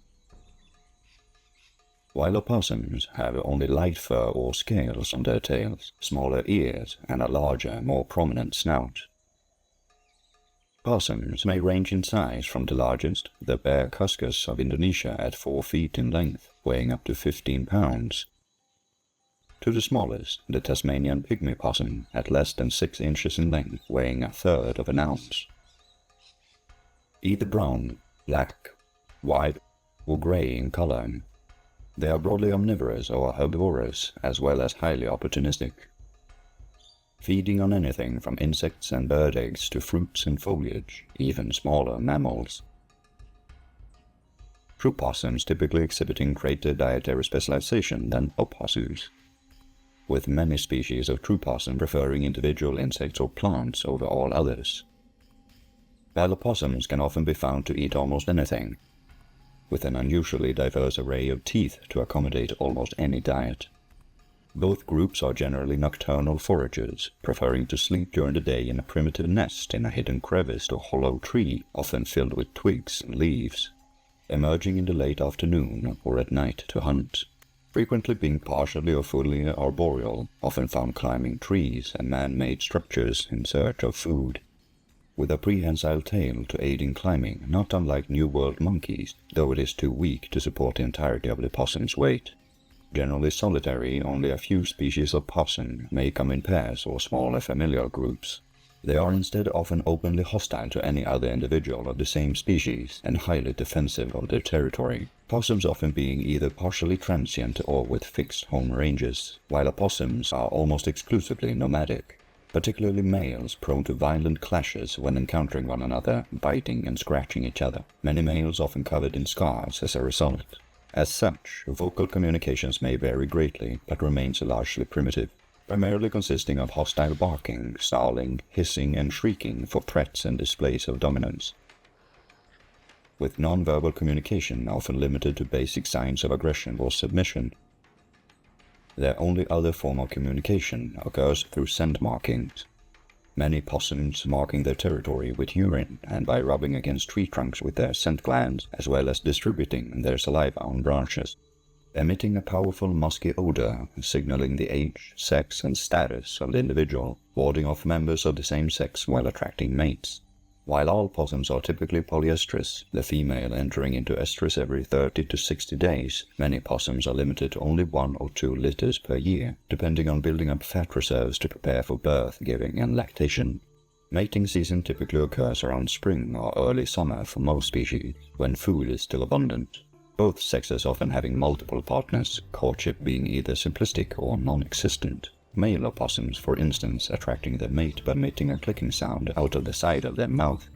while opossums have only light fur or scales on their tails, smaller ears, and a larger, more prominent snout. Possums may range in size from the largest, the bear cuscus of Indonesia at 4 feet in length, weighing up to 15 pounds, to the smallest, the Tasmanian pygmy possum, at less than 6 inches in length, weighing 1/3 of an ounce. Either brown, black, white, or gray in color, they are broadly omnivorous or herbivorous, as well as highly opportunistic, feeding on anything from insects and bird eggs to fruits and foliage, even smaller mammals. True possums typically exhibiting greater dietary specialization than opossums. with many species of true possum preferring individual insects or plants over all others. While opossums can often be found to eat almost anything, with an unusually diverse array of teeth to accommodate almost any diet. Both groups are generally nocturnal foragers, preferring to sleep during the day in a primitive nest in a hidden crevice or hollow tree, often filled with twigs and leaves, emerging in the late afternoon or at night to hunt, frequently being partially or fully arboreal, often found climbing trees and man-made structures in search of food, with a prehensile tail to aid in climbing, not unlike New World monkeys, though it is too weak to support the entirety of the possum's weight. Generally solitary, only a few species of possum may come in pairs or smaller familial groups. They are instead often openly hostile to any other individual of the same species and highly defensive of their territory, possums often being either partially transient or with fixed home ranges, while opossums are almost exclusively nomadic, particularly males prone to violent clashes when encountering one another, biting and scratching each other, many males often covered in scars as a result. As such, vocal communications may vary greatly, but remains largely primitive, primarily consisting of hostile barking, snarling, hissing and shrieking for threats and displays of dominance, with non-verbal communication often limited to basic signs of aggression or submission. Their only other form of communication occurs through scent markings, many possums marking their territory with urine and by rubbing against tree trunks with their scent glands, as well as distributing their saliva on branches, emitting a powerful musky odor, signaling the age, sex, and status of the individual, warding off members of the same sex while attracting mates. While all possums are typically polyestrous, the female entering into estrus every 30 to 60 days, many possums are limited to only 1 or 2 litters per year, depending on building up fat reserves to prepare for birth, giving, and lactation. Mating season typically occurs around spring or early summer for most species, when food is still abundant, both sexes often having multiple partners, courtship being either simplistic or non-existent. Male opossums, for instance, attracting their mate by emitting a clicking sound out of the side of their mouth,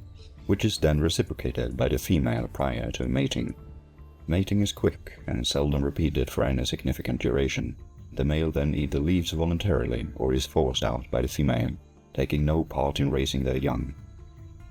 which is then reciprocated by the female prior to mating. Mating is quick and seldom repeated for any significant duration. The male then either leaves voluntarily or is forced out by the female, taking no part in raising their young.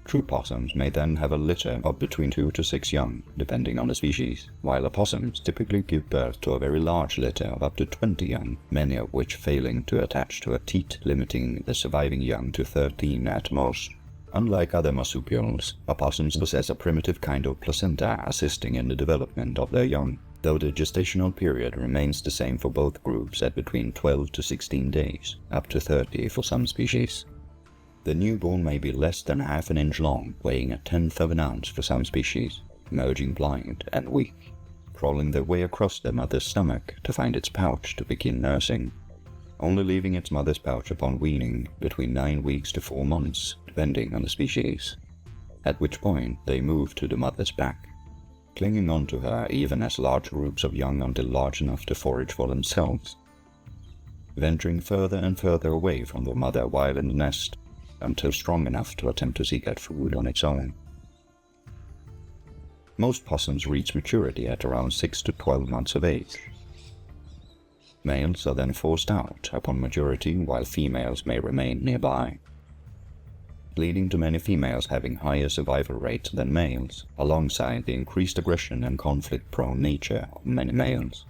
True possums may then have a litter of between 2 to 6 young, depending on the species, while opossums typically give birth to a very large litter of up to 20 young, many of which failing to attach to a teat, limiting the surviving young to 13 at most. Unlike other marsupials, opossums possess a primitive kind of placenta assisting in the development of their young, though the gestational period remains the same for both groups at between 12 to 16 days, up to 30 for some species. The newborn may be less than half an inch long, weighing 1/10 of an ounce for some species, emerging blind and weak, crawling their way across their mother's stomach to find its pouch to begin nursing, only leaving its mother's pouch upon weaning between 9 weeks to 4 months, depending on the species, at which point they move to the mother's back, clinging onto her even as large groups of young until large enough to forage for themselves, venturing further and further away from the mother while in the nest, until strong enough to attempt to seek out food on its own. Most possums reach maturity at around 6 to 12 months of age. Males are then forced out upon maturity while females may remain nearby, leading to many females having higher survival rates than males, alongside the increased aggression and conflict-prone nature of many males.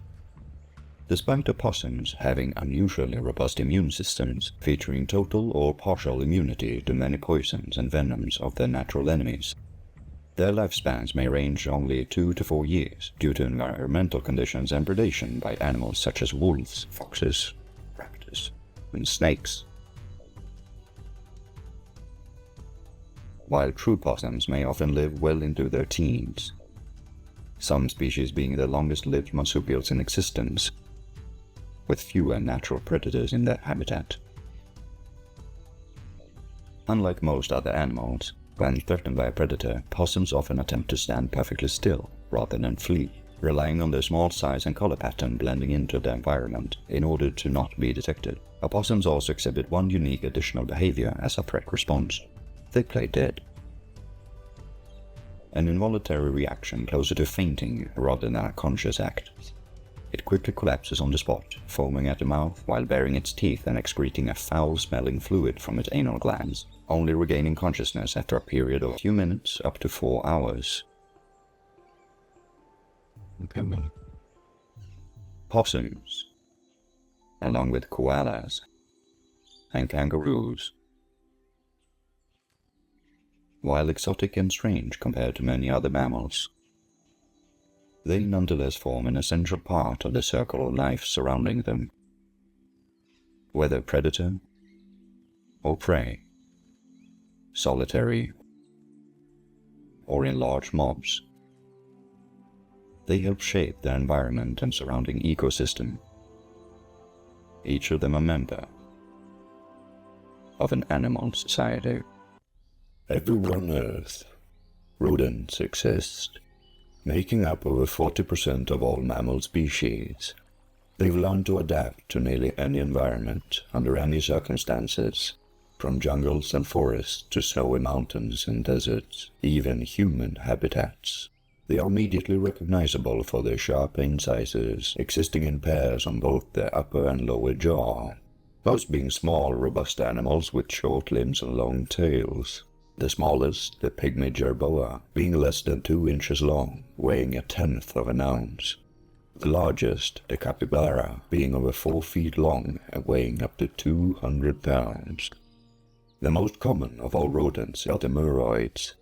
Despite opossums having unusually robust immune systems, featuring total or partial immunity to many poisons and venoms of their natural enemies, their lifespans may range only 2 to 4 years due to environmental conditions and predation by animals such as wolves, foxes, raptors, and snakes. While true possums may often live well into their teens, some species being the longest-lived marsupials in existence, with fewer natural predators in their habitat. Unlike most other animals, when threatened by a predator, possums often attempt to stand perfectly still rather than flee, relying on their small size and color pattern blending into their environment in order to not be detected. Opossums also exhibit one unique additional behavior as a threat response. They play dead. An involuntary reaction closer to fainting rather than a conscious act. It quickly collapses on the spot, foaming at the mouth while baring its teeth and excreting a foul-smelling fluid from its anal glands, only regaining consciousness after a period of a few minutes up to 4 hours. Possums, along with koalas and kangaroos. While exotic and strange compared to many other mammals, they nonetheless form an essential part of the circle of life surrounding them. Whether predator or prey, solitary or in large mobs, they help shape their environment and surrounding ecosystem. Each of them a member of an animal society. Everywhere on Earth, rodents exist, making up over 40% of all mammal species. They've learned to adapt to nearly any environment, under any circumstances, from jungles and forests to snowy mountains and deserts, even human habitats. They are immediately recognizable for their sharp incisors, existing in pairs on both their upper and lower jaw, most being small, robust animals with short limbs and long tails. The smallest, the pygmy jerboa, being less than 2 inches long, weighing 1/10 of an ounce. The largest, the capybara, being over 4 feet long and weighing up to 200 pounds. The most common of all rodents are the muroids,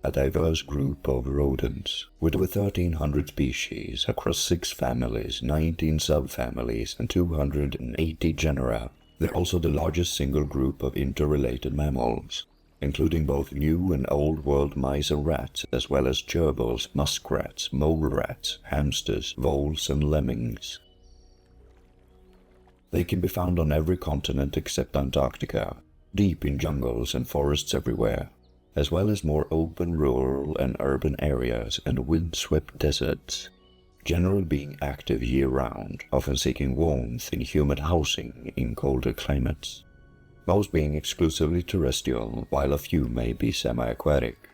a diverse group of rodents, with over 1,300 species across 6 families, 19 subfamilies, and 280 genera. They're also the largest single group of interrelated mammals, including both New and Old World mice and rats, as well as gerbils, muskrats, mole rats, hamsters, voles, and lemmings. They can be found on every continent except Antarctica, deep in jungles and forests everywhere, as well as more open rural and urban areas and windswept deserts, generally being active year-round, often seeking warmth in humid housing in colder climates. Most being exclusively terrestrial, while a few may be semi-aquatic.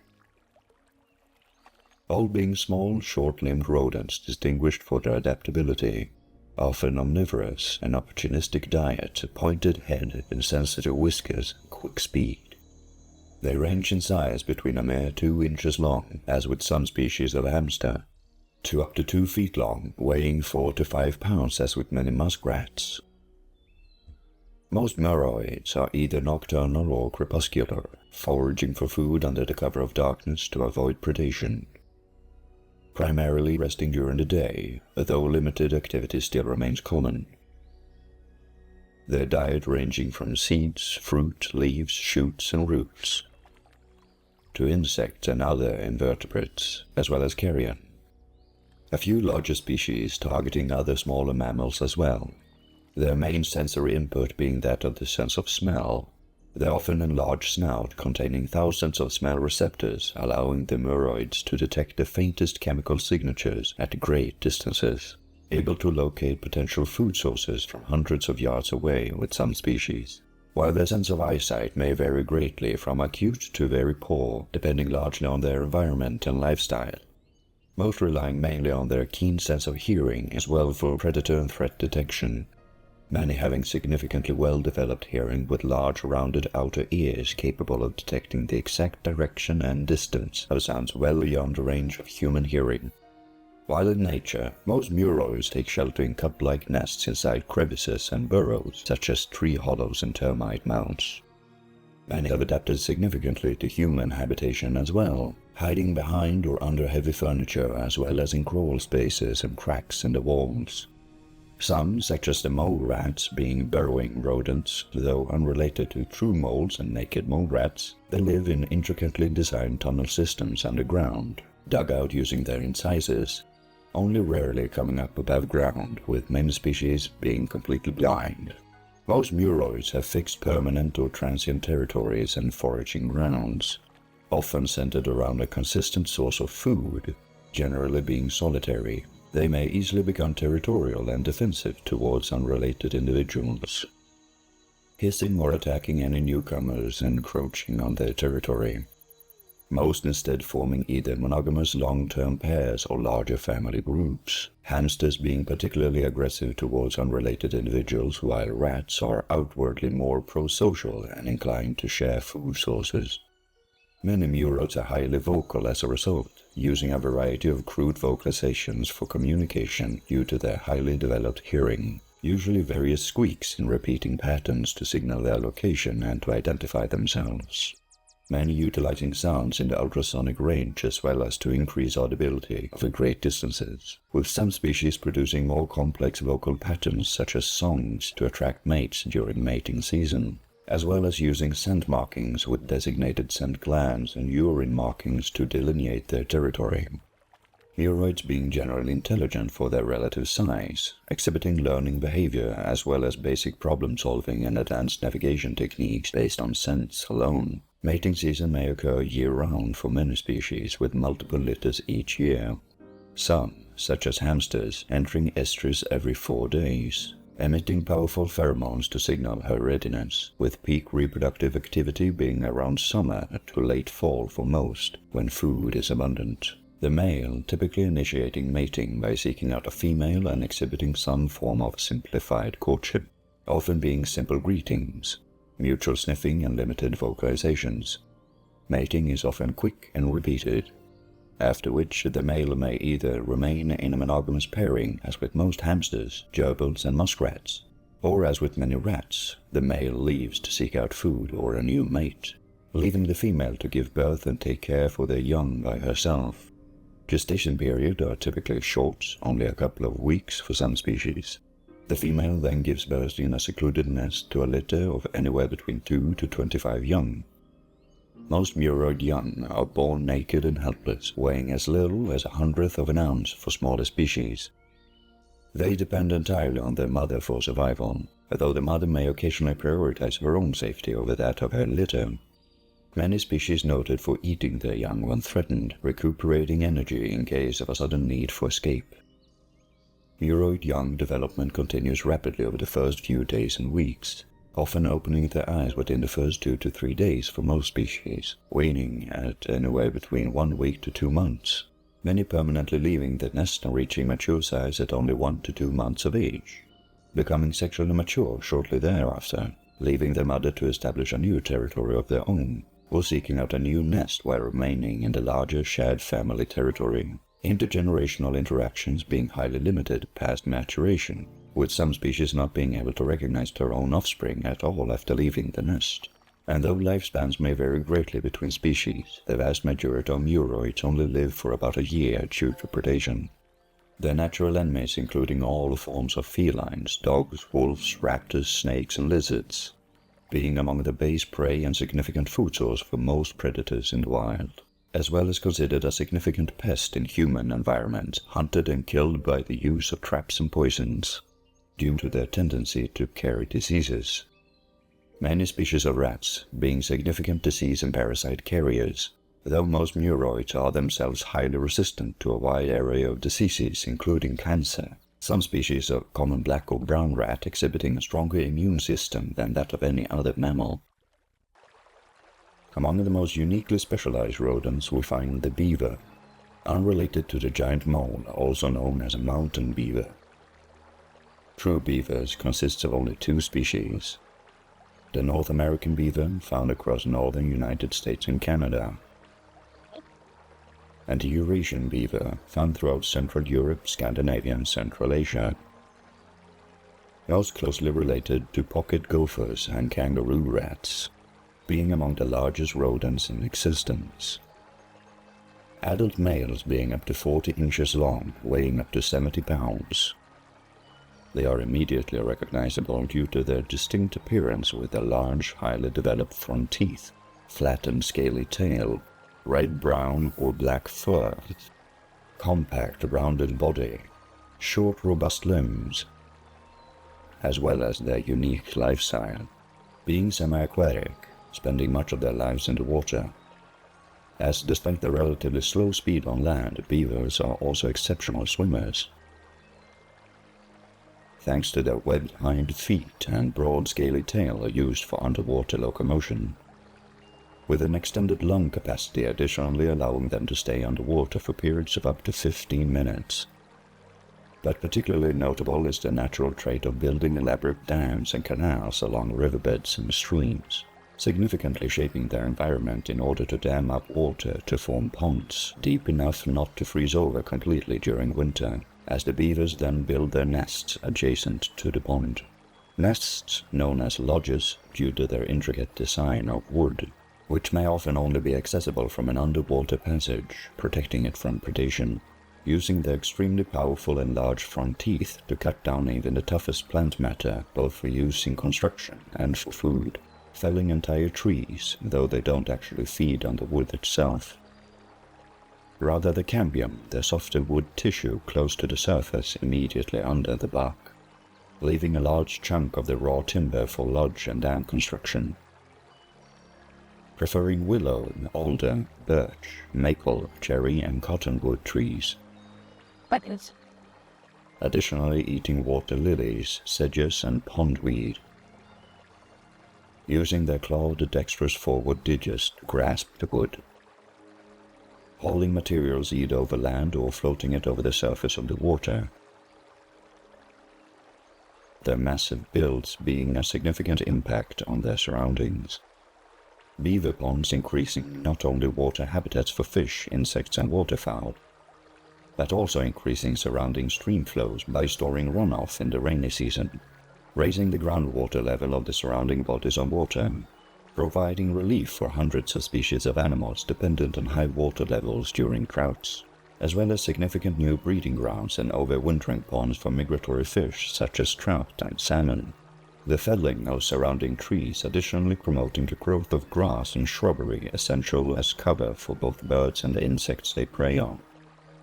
All being small, short-limbed rodents distinguished for their adaptability, often omnivorous, an opportunistic diet, a pointed head and sensitive whiskers, and quick speed. They range in size between a mere 2 inches long, as with some species of hamster, to up to 2 feet long, weighing 4 to 5 pounds as with many muskrats. Most muroids are either nocturnal or crepuscular, foraging for food under the cover of darkness to avoid predation. Primarily resting during the day, though limited activity still remains common. Their diet ranging from seeds, fruit, leaves, shoots, and roots, to insects and other invertebrates, as well as carrion. A few larger species targeting other smaller mammals as well. Their main sensory input being that of the sense of smell, their often enlarged snout containing thousands of smell receptors, allowing the muroids to detect the faintest chemical signatures at great distances, able to locate potential food sources from hundreds of yards away with some species, while their sense of eyesight may vary greatly from acute to very poor, depending largely on their environment and lifestyle, most relying mainly on their keen sense of hearing as well for predator and threat detection, many having significantly well-developed hearing with large rounded outer ears capable of detecting the exact direction and distance of sounds well beyond the range of human hearing. While in nature, most muroids take shelter in cup-like nests inside crevices and burrows, such as tree hollows and termite mounds. Many have adapted significantly to human habitation as well, hiding behind or under heavy furniture as well as in crawl spaces and cracks in the walls. Some, such as the mole rats, being burrowing rodents, though unrelated to true moles and naked mole rats, they live in intricately designed tunnel systems underground, dug out using their incisors, only rarely coming up above ground, with many species being completely blind. Most muroids have fixed permanent or transient territories and foraging grounds, often centered around a consistent source of food, generally being solitary. They may easily become territorial and defensive towards unrelated individuals, hissing or attacking any newcomers encroaching on their territory. most instead forming either monogamous long-term pairs or larger family groups, hamsters being particularly aggressive towards unrelated individuals, while rats are outwardly more pro-social and inclined to share food sources. Many muroids are highly vocal as a result, using a variety of crude vocalizations for communication due to their highly developed hearing, usually various squeaks in repeating patterns to signal their location and to identify themselves. Many utilizing sounds in the ultrasonic range as well as to increase audibility over great distances, with some species producing more complex vocal patterns such as songs to attract mates during mating season, as well as using scent markings with designated scent glands and urine markings to delineate their territory. Muroids being generally intelligent for their relative size, exhibiting learning behavior as well as basic problem solving and advanced navigation techniques based on scents alone. Mating season may occur year-round for many species with multiple litters each year. Some, such as hamsters, entering estrus every 4 days, emitting powerful pheromones to signal her readiness, with peak reproductive activity being around summer to late fall for most, when food is abundant. The male typically initiating mating by seeking out a female and exhibiting some form of simplified courtship, often being simple greetings, mutual sniffing and limited vocalizations. Mating is often quick and repeated, after which the male may either remain in a monogamous pairing, as with most hamsters, gerbils and muskrats, or as with many rats, the male leaves to seek out food or a new mate, leaving the female to give birth and take care for their young by herself. Gestation period are typically short, only a couple of weeks for some species. The female then gives birth in a secluded nest to a litter of anywhere between 2 to 25 young. Most muroid young are born naked and helpless, weighing as little as 1/100th of an ounce for smaller species. They depend entirely on their mother for survival, although the mother may occasionally prioritize her own safety over that of her litter. Many species noted for eating their young when threatened, recuperating energy in case of a sudden need for escape. Muroid young development continues rapidly over the first few days and weeks, often opening their eyes within the first 2 to 3 days for most species, waning at anywhere between 1 week to 2 months, many permanently leaving the nest and reaching mature size at only 1 to 2 months of age, becoming sexually mature shortly thereafter, leaving their mother to establish a new territory of their own, or seeking out a new nest while remaining in the larger shared family territory. Intergenerational interactions being highly limited past maturation, with some species not being able to recognize their own offspring at all after leaving the nest. And though lifespans may vary greatly between species, the vast majority of muroids only live for about a year due to predation. Their natural enemies including all forms of felines, dogs, wolves, raptors, snakes and lizards, being among the base prey and significant food source for most predators in the wild, as well as considered a significant pest in human environments, hunted and killed by the use of traps and poisons, due to their tendency to carry diseases. Many species of rats being significant disease and parasite carriers, though most muroids are themselves highly resistant to a wide array of diseases including cancer. Some species of common black or brown rat exhibiting a stronger immune system than that of any other mammal. Among the most uniquely specialized rodents we find the beaver, unrelated to the giant mole, also known as a mountain beaver. True beavers consists of only 2 species. The North American beaver, found across northern United States and Canada, and the Eurasian beaver, found throughout Central Europe, Scandinavia and Central Asia. Most closely related to pocket gophers and kangaroo rats, being among the largest rodents in existence. Adult males being up to 40 inches long, weighing up to 70 pounds. They are immediately recognizable due to their distinct appearance with their large, highly developed front teeth, flattened scaly tail, red-brown or black fur, compact rounded body, short robust limbs, as well as their unique lifestyle, being semi-aquatic, spending much of their lives in the water. As despite their relatively slow speed on land, beavers are also exceptional swimmers, thanks to their webbed hind feet and broad scaly tail used for underwater locomotion. with an extended lung capacity additionally allowing them to stay underwater for periods of up to 15 minutes. But particularly notable is the natural trait of building elaborate dams and canals along riverbeds and streams, significantly shaping their environment in order to dam up water to form ponds deep enough not to freeze over completely during winter, as the beavers then build their nests adjacent to the pond. Nests known as lodges due to their intricate design of wood, which may often only be accessible from an underwater passage, protecting it from predation, using their extremely powerful and large front teeth to cut down even the toughest plant matter, both for use in construction and for food, felling entire trees, though they don't actually feed on the wood itself. Rather the cambium, the softer wood tissue close to the surface immediately under the bark, leaving a large chunk of the raw timber for lodge and dam construction. Preferring willow, alder, birch, maple, cherry and cottonwood trees. Additionally eating water lilies, sedges and pondweed. Using their clawed dexterous forward digits to grasp the wood. Hauling materials either over land or floating it over the surface of the water. Their massive builds being a significant impact on their surroundings. Beaver ponds increasing not only water habitats for fish, insects and waterfowl, but also increasing surrounding stream flows by storing runoff in the rainy season, raising the groundwater level of the surrounding bodies of water, providing relief for hundreds of species of animals dependent on high water levels during droughts, as well as significant new breeding grounds and overwintering ponds for migratory fish such as trout and salmon. The felling of surrounding trees additionally promoting the growth of grass and shrubbery essential as cover for both birds and the insects they prey on.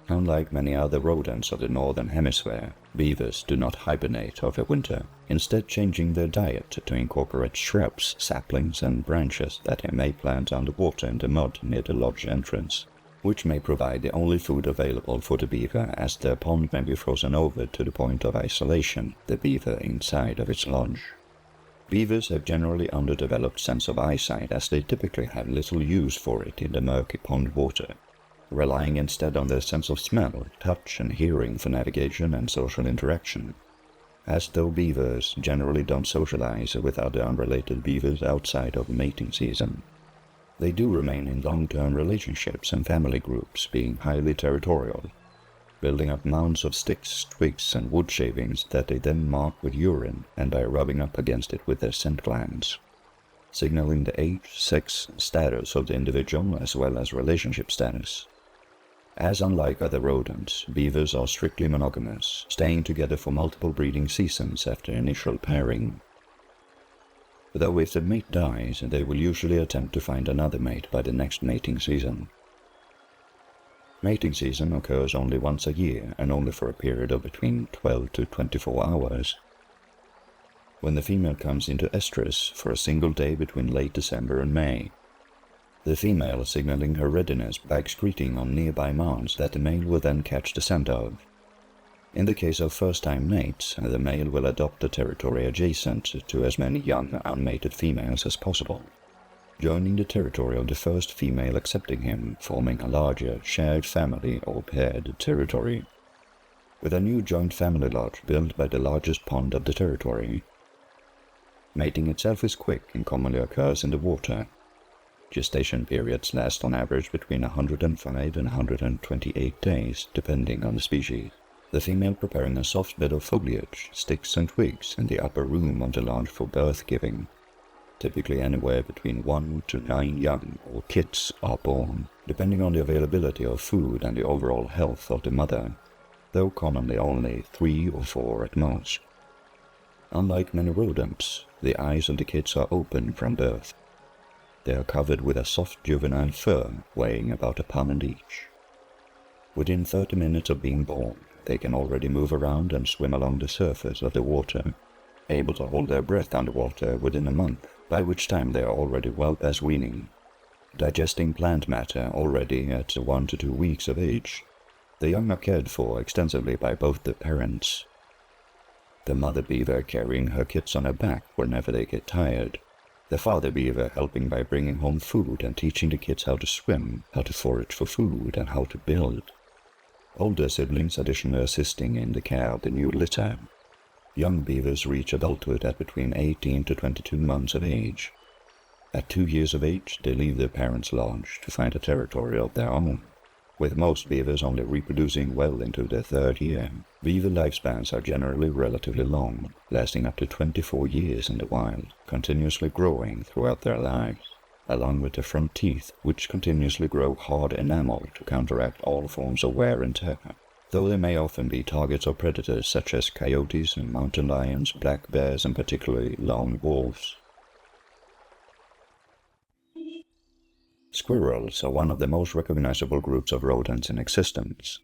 Unlike many other rodents of the northern hemisphere, beavers do not hibernate over winter, instead changing their diet to incorporate shrubs, saplings and branches that they may plant underwater in the mud near the lodge entrance, which may provide the only food available for the beaver as their pond may be frozen over to the point of isolation, the beaver inside of its lodge. Beavers have generally underdeveloped sense of eyesight as they typically have little use for it in the murky pond water, relying instead on their sense of smell, touch and hearing for navigation and social interaction. As though beavers generally don't socialize with other unrelated beavers outside of mating season, they do remain in long-term relationships and family groups, being highly territorial, building up mounds of sticks, twigs and wood shavings that they then mark with urine and by rubbing up against it with their scent glands, signaling the age, sex, status of the individual as well as relationship status. As unlike other rodents, beavers are strictly monogamous, staying together for multiple breeding seasons after initial pairing. Though if the mate dies, they will usually attempt to find another mate by the next mating season. Mating season occurs only once a year and only for a period of between 12 to 24 hours. When the female comes into estrus for a single day between late December and May, the female signaling her readiness by excreting on nearby mounds that the male will then catch the scent of. In the case of first-time mates, the male will adopt the territory adjacent to as many young unmated females as possible, joining the territory of the first female accepting him, forming a larger shared family or paired territory, with a new joint family lodge built by the largest pond of the territory. Mating itself is quick and commonly occurs in the water. Gestation periods last on average between 105 and 128 days, depending on the species. The female preparing a soft bed of foliage, sticks and twigs in the upper room of the lodge for birth giving. Typically anywhere between 1 to 9 young or kits are born, depending on the availability of food and the overall health of the mother, though commonly only 3 or 4 at most. Unlike many rodents, the eyes of the kits are open from birth. They are covered with a soft juvenile fur weighing about a pound each. Within 30 minutes of being born, they can already move around and swim along the surface of the water, able to hold their breath underwater within a month, by which time they are already well past weaning, digesting plant matter already at 1 to 2 weeks of age. The young are cared for extensively by both the parents, the mother beaver carrying her kits on her back whenever they get tired, the father beaver helping by bringing home food and teaching the kids how to swim, how to forage for food, and how to build. Older siblings additionally assisting in the care of the new litter. Young beavers reach adulthood at between 18 to 22 months of age. At 2 years of age, they leave their parents' lodge to find a territory of their own. With most beavers only reproducing well into their 3rd year, beaver lifespans are generally relatively long, lasting up to 24 years in the wild, continuously growing throughout their lives, along with their front teeth, which continuously grow hard enamel to counteract all forms of wear and tear, though they may often be targets of predators such as coyotes and mountain lions, black bears, and particularly lone wolves. Squirrels are one of the most recognizable groups of rodents in existence.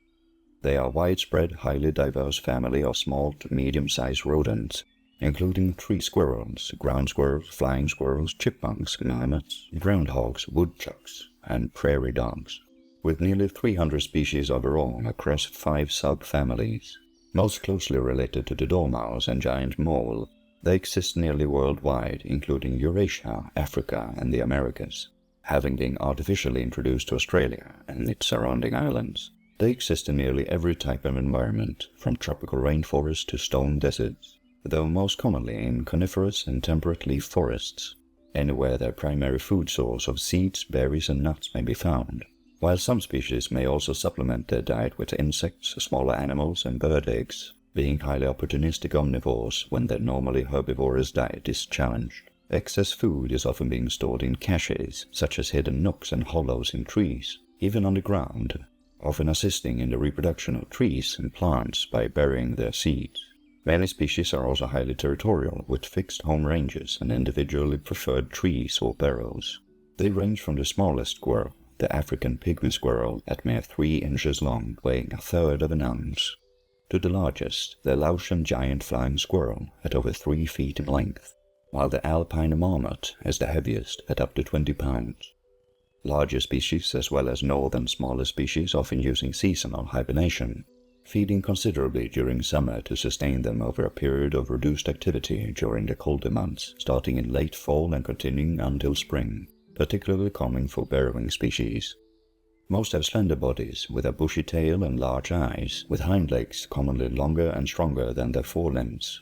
They are a widespread, highly diverse family of small to medium-sized rodents, including tree squirrels, ground squirrels, flying squirrels, chipmunks, marmots, groundhogs, woodchucks, and prairie dogs, with nearly 300 species overall across 5 subfamilies. Most closely related to the dormouse and giant mole, they exist nearly worldwide, including Eurasia, Africa, and the Americas. Having been artificially introduced to Australia and its surrounding islands, they exist in nearly every type of environment, from tropical rainforests to stone deserts, though most commonly in coniferous and temperate leaf forests, anywhere their primary food source of seeds, berries, and nuts may be found, while some species may also supplement their diet with insects, smaller animals, and bird eggs, being highly opportunistic omnivores when their normally herbivorous diet is challenged. Excess food is often being stored in caches, such as hidden nooks and hollows in trees, even on the ground, often assisting in the reproduction of trees and plants by burying their seeds. Many species are also highly territorial, with fixed home ranges and individually preferred trees or burrows. They range from the smallest squirrel, the African pygmy squirrel, at mere 3 inches long, weighing 1/3 of an ounce, to the largest, the Laotian giant flying squirrel, at over 3 feet in length, while the alpine marmot is the heaviest at up to 20 pounds. Larger species as well as northern smaller species often using seasonal hibernation, feeding considerably during summer to sustain them over a period of reduced activity during the colder months, starting in late fall and continuing until spring, particularly common for burrowing species. Most have slender bodies with a bushy tail and large eyes, with hind legs commonly longer and stronger than their forelimbs,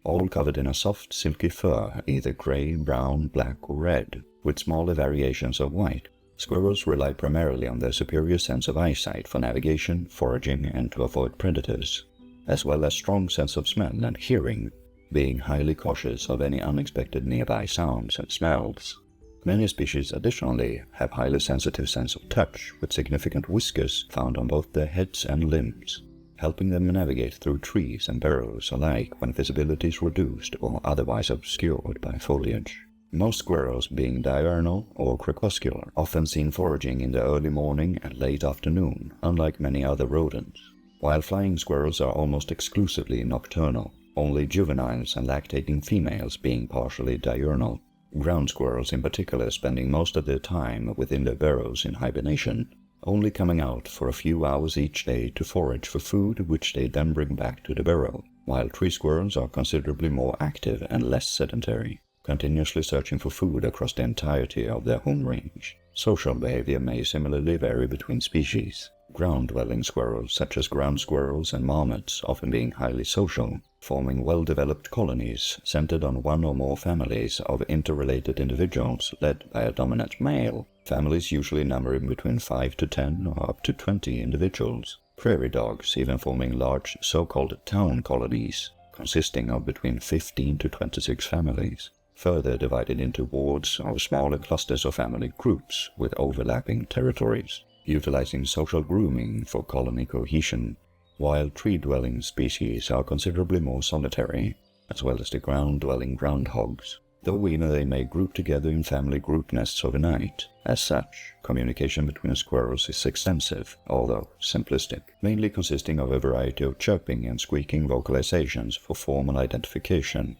all covered in a soft, silky fur, either gray, brown, black, or red, with smaller variations of white. Squirrels rely primarily on their superior sense of eyesight for navigation, foraging, and to avoid predators, as well as strong sense of smell and hearing, being highly cautious of any unexpected nearby sounds and smells. Many species additionally have highly sensitive sense of touch, with significant whiskers found on both their heads and limbs, helping them navigate through trees and burrows alike when visibility is reduced or otherwise obscured by foliage. Most squirrels being diurnal or crepuscular, often seen foraging in the early morning and late afternoon, unlike many other rodents, while flying squirrels are almost exclusively nocturnal, only juveniles and lactating females being partially diurnal. Ground squirrels in particular spending most of their time within their burrows in hibernation, only coming out for a few hours each day to forage for food which they then bring back to the burrow, while tree squirrels are considerably more active and less sedentary, continuously searching for food across the entirety of their home range. Social behavior may similarly vary between species. Ground-dwelling squirrels, such as ground squirrels and marmots, often being highly social, forming well-developed colonies centered on one or more families of interrelated individuals led by a dominant male. Families usually numbering between 5 to 10 or up to 20 individuals. Prairie dogs even forming large so-called town colonies, consisting of between 15 to 26 families, further divided into wards or smaller clusters of family groups with overlapping territories, utilizing social grooming for colony cohesion, while tree-dwelling species are considerably more solitary, as well as the ground-dwelling groundhogs, though even they may group together in family group nests overnight. As such, communication between squirrels is extensive, although simplistic, mainly consisting of a variety of chirping and squeaking vocalizations for formal identification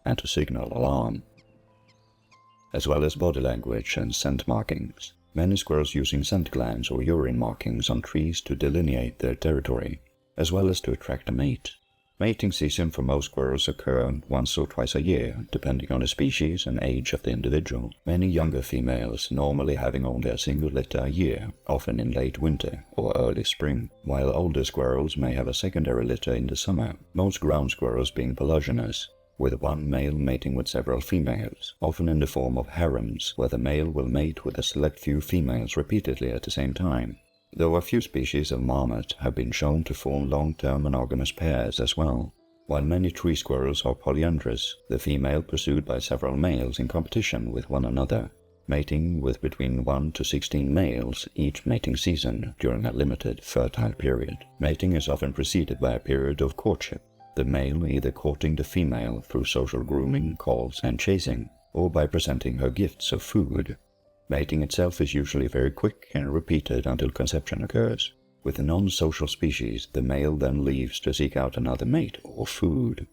and to signal alarm, as well as body language and scent markings. Many squirrels using scent glands or urine markings on trees to delineate their territory, as well as to attract a mate. Mating season for most squirrels occur once or twice a year, depending on the species and age of the individual. Many younger females normally having only a single litter a year, often in late winter or early spring, while older squirrels may have a secondary litter in the summer, most ground squirrels being polygynous, with one male mating with several females, often in the form of harems, where the male will mate with a select few females repeatedly at the same time. Though a few species of marmot have been shown to form long-term monogamous pairs as well. While many tree squirrels are polyandrous, the female pursued by several males in competition with one another, mating with between 1 to 16 males each mating season during a limited fertile period. Mating is often preceded by a period of courtship, the male either courting the female through social grooming, calls, and chasing, or by presenting her gifts of food. Mating itself is usually very quick and repeated until conception occurs. With the non-social species, the male then leaves to seek out another mate or food,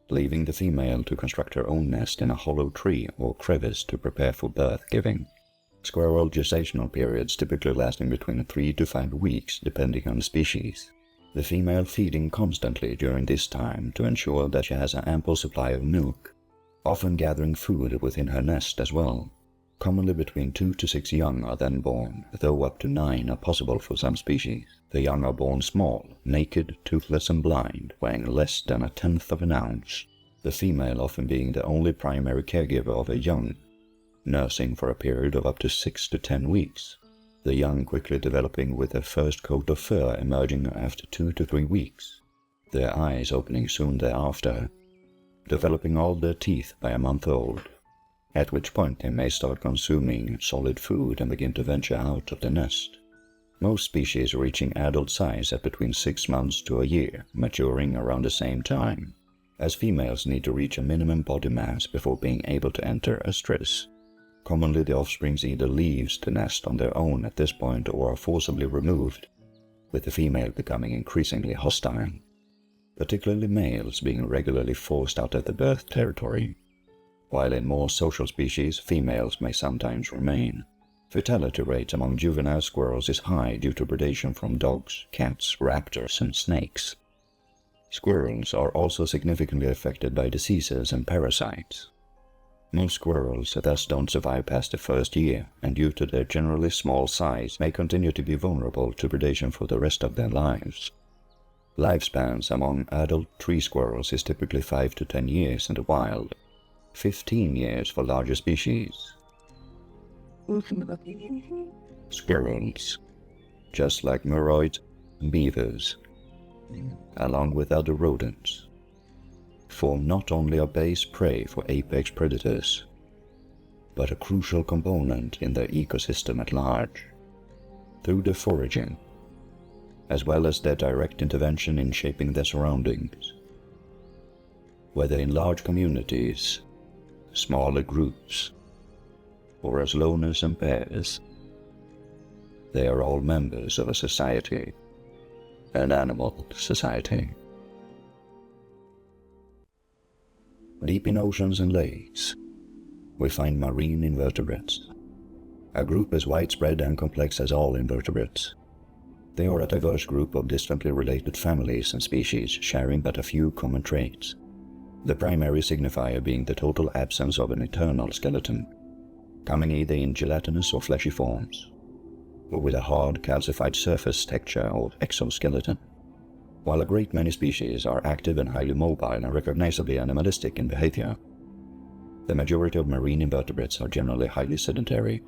leaving the female to construct her own nest in a hollow tree or crevice to prepare for birth-giving. Squirrel gestational periods typically lasting between 3 to 5 weeks depending on the species. The female feeding constantly during this time to ensure that she has an ample supply of milk, often gathering food within her nest as well. Commonly between 2 to 6 young are then born, though up to 9 are possible for some species. The young are born small, naked, toothless and blind, weighing less than 1/10 of an ounce, the female often being the only primary caregiver of her young, nursing for a period of up to 6 to 10 weeks, the young quickly developing with their first coat of fur emerging after 2 to 3 weeks, their eyes opening soon thereafter, developing all their teeth by a month old, at which point they may start consuming solid food and begin to venture out of the nest. Most species reaching adult size at between 6 months to a year, maturing around the same time, as females need to reach a minimum body mass before being able to enter estrus. Commonly the offspring either leaves the nest on their own at this point or are forcibly removed, with the female becoming increasingly hostile, particularly males being regularly forced out of the birth territory. While in more social species, females may sometimes remain. Fertility rate among juvenile squirrels is high due to predation from dogs, cats, raptors, and snakes. Squirrels are also significantly affected by diseases and parasites. Most squirrels thus don't survive past the first year, and due to their generally small size, may continue to be vulnerable to predation for the rest of their lives. Lifespans among adult tree squirrels is typically 5 to 10 years in the wild, 15 years for larger species. Squirrels, just like muroids and beavers, along with other rodents, form not only a base prey for apex predators, but a crucial component in their ecosystem at large, through their foraging, as well as their direct intervention in shaping their surroundings. Whether in large communities, smaller groups, or as loners and pairs, they are all members of a society, an animal society. Deep in oceans and lakes, we find marine invertebrates, a group as widespread and complex as all invertebrates. They are a diverse group of distantly related families and species sharing but a few common traits, the primary signifier being the total absence of an internal skeleton, coming either in gelatinous or fleshy forms, or with a hard calcified surface texture or exoskeleton. While a great many species are active and highly mobile and recognizably animalistic in behavior, the majority of marine invertebrates are generally highly sedentary,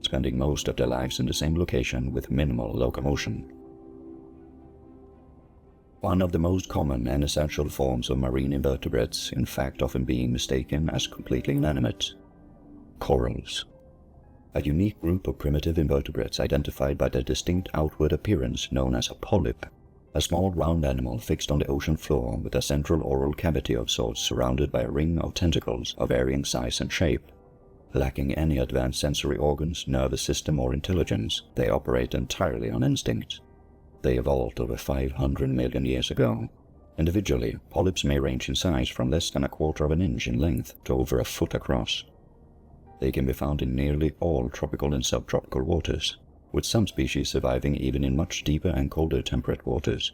spending most of their lives in the same location with minimal locomotion. One of the most common and essential forms of marine invertebrates, in fact often being mistaken as completely inanimate, corals. A unique group of primitive invertebrates identified by their distinct outward appearance known as a polyp, a small round animal fixed on the ocean floor with a central oral cavity of sorts surrounded by a ring of tentacles of varying size and shape. Lacking any advanced sensory organs, nervous system, or intelligence, they operate entirely on instinct. They evolved over 500 million years ago. Individually, polyps may range in size from less than 1/4 of an inch in length to over 1 foot across. They can be found in nearly all tropical and subtropical waters, with some species surviving even in much deeper and colder temperate waters.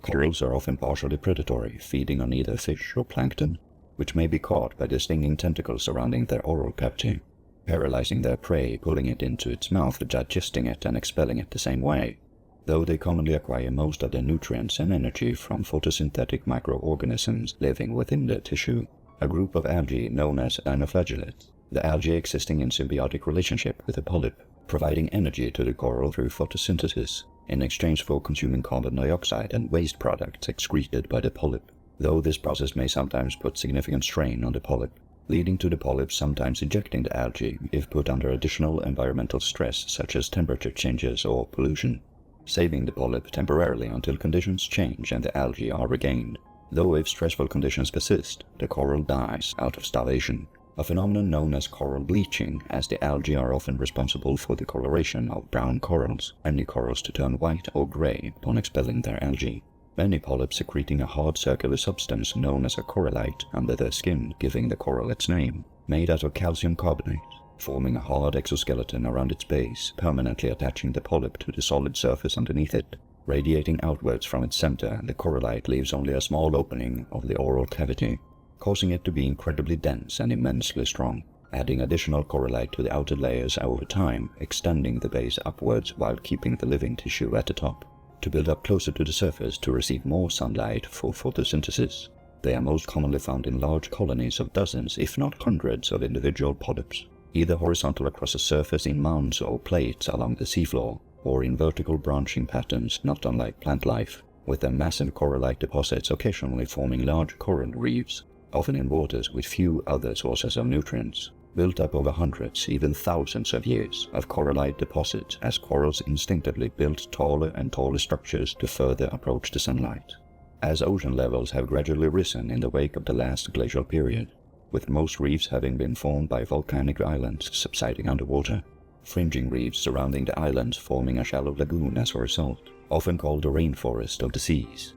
Corals are often partially predatory, feeding on either fish or plankton, which may be caught by the stinging tentacles surrounding their oral cavity, paralyzing their prey, pulling it into its mouth, digesting it, and expelling it the same way. Though they commonly acquire most of their nutrients and energy from photosynthetic microorganisms living within the tissue, a group of algae known as dinoflagellates, the algae existing in symbiotic relationship with the polyp, providing energy to the coral through photosynthesis, in exchange for consuming carbon dioxide and waste products excreted by the polyp, though this process may sometimes put significant strain on the polyp, leading to the polyp sometimes ejecting the algae if put under additional environmental stress such as temperature changes or pollution, saving the polyp temporarily until conditions change and the algae are regained. Though if stressful conditions persist, the coral dies out of starvation, a phenomenon known as coral bleaching, as the algae are often responsible for the coloration of brown corals, any corals to turn white or gray upon expelling their algae. Many polyps secreting a hard circular substance known as a corallite under their skin, giving the coral its name, made out of calcium carbonate, forming a hard exoskeleton around its base, permanently attaching the polyp to the solid surface underneath it. Radiating outwards from its center, the corallite leaves only a small opening of the oral cavity, causing it to be incredibly dense and immensely strong, adding additional corallite to the outer layers over time, extending the base upwards while keeping the living tissue at the top, to build up closer to the surface to receive more sunlight for photosynthesis. They are most commonly found in large colonies of dozens, if not hundreds, of individual polyps, either horizontal across the surface in mounds or plates along the seafloor, or in vertical branching patterns not unlike plant life, with their massive corallite deposits occasionally forming large coral reefs, often in waters with few other sources of nutrients, built up over hundreds, even thousands of years of corallite deposits as corals instinctively built taller and taller structures to further approach the sunlight. As ocean levels have gradually risen in the wake of the last glacial period, with most reefs having been formed by volcanic islands subsiding underwater, fringing reefs surrounding the islands forming a shallow lagoon as a result, often called the rainforest of the seas.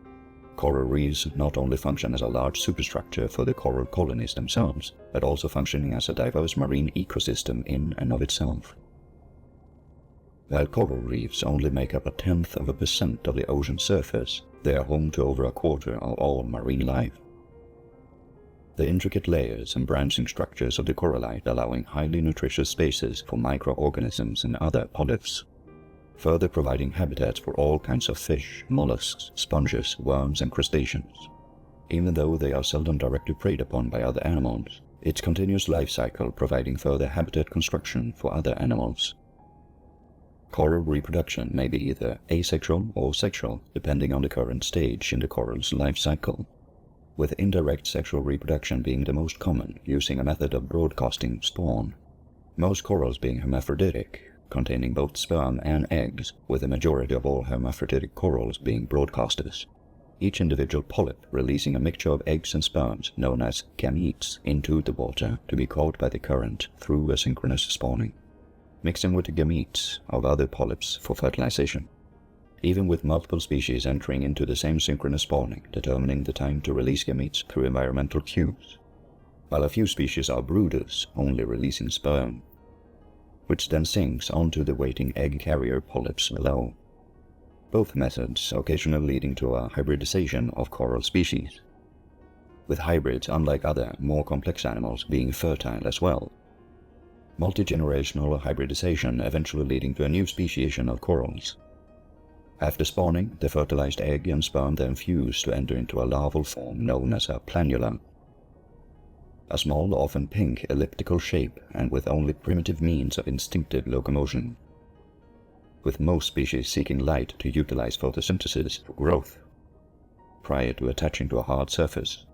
Coral reefs not only function as a large superstructure for the coral colonies themselves, but also functioning as a diverse marine ecosystem in and of itself. While coral reefs only make up 0.1% of the ocean surface, they are home to over 1/4 of all marine life. The intricate layers and branching structures of the corallite allowing highly nutritious spaces for microorganisms and other polyps, further providing habitats for all kinds of fish, mollusks, sponges, worms, and crustaceans. Even though they are seldom directly preyed upon by other animals, its continuous life cycle providing further habitat construction for other animals. Coral reproduction may be either asexual or sexual, depending on the current stage in the coral's life cycle, with indirect sexual reproduction being the most common, using a method of broadcasting spawn. Most corals being hermaphroditic, containing both sperm and eggs, with the majority of all hermaphroditic corals being broadcasters. Each individual polyp releasing a mixture of eggs and sperms, known as gametes, into the water to be caught by the current through asynchronous spawning, mixing with the gametes of other polyps for fertilization. Even with multiple species entering into the same synchronous spawning, determining the time to release gametes through environmental cues, while a few species are brooders, only releasing sperm, which then sinks onto the waiting egg carrier polyps below. Both methods occasionally leading to a hybridization of coral species, with hybrids, unlike other, more complex animals, being fertile as well. Multi-generational hybridization eventually leading to a new speciation of corals. After spawning, the fertilized egg and sperm then fuse to enter into a larval form known as a planula, a small, often pink, elliptical shape and with only primitive means of instinctive locomotion, with most species seeking light to utilize photosynthesis for growth, prior to attaching to a hard surface,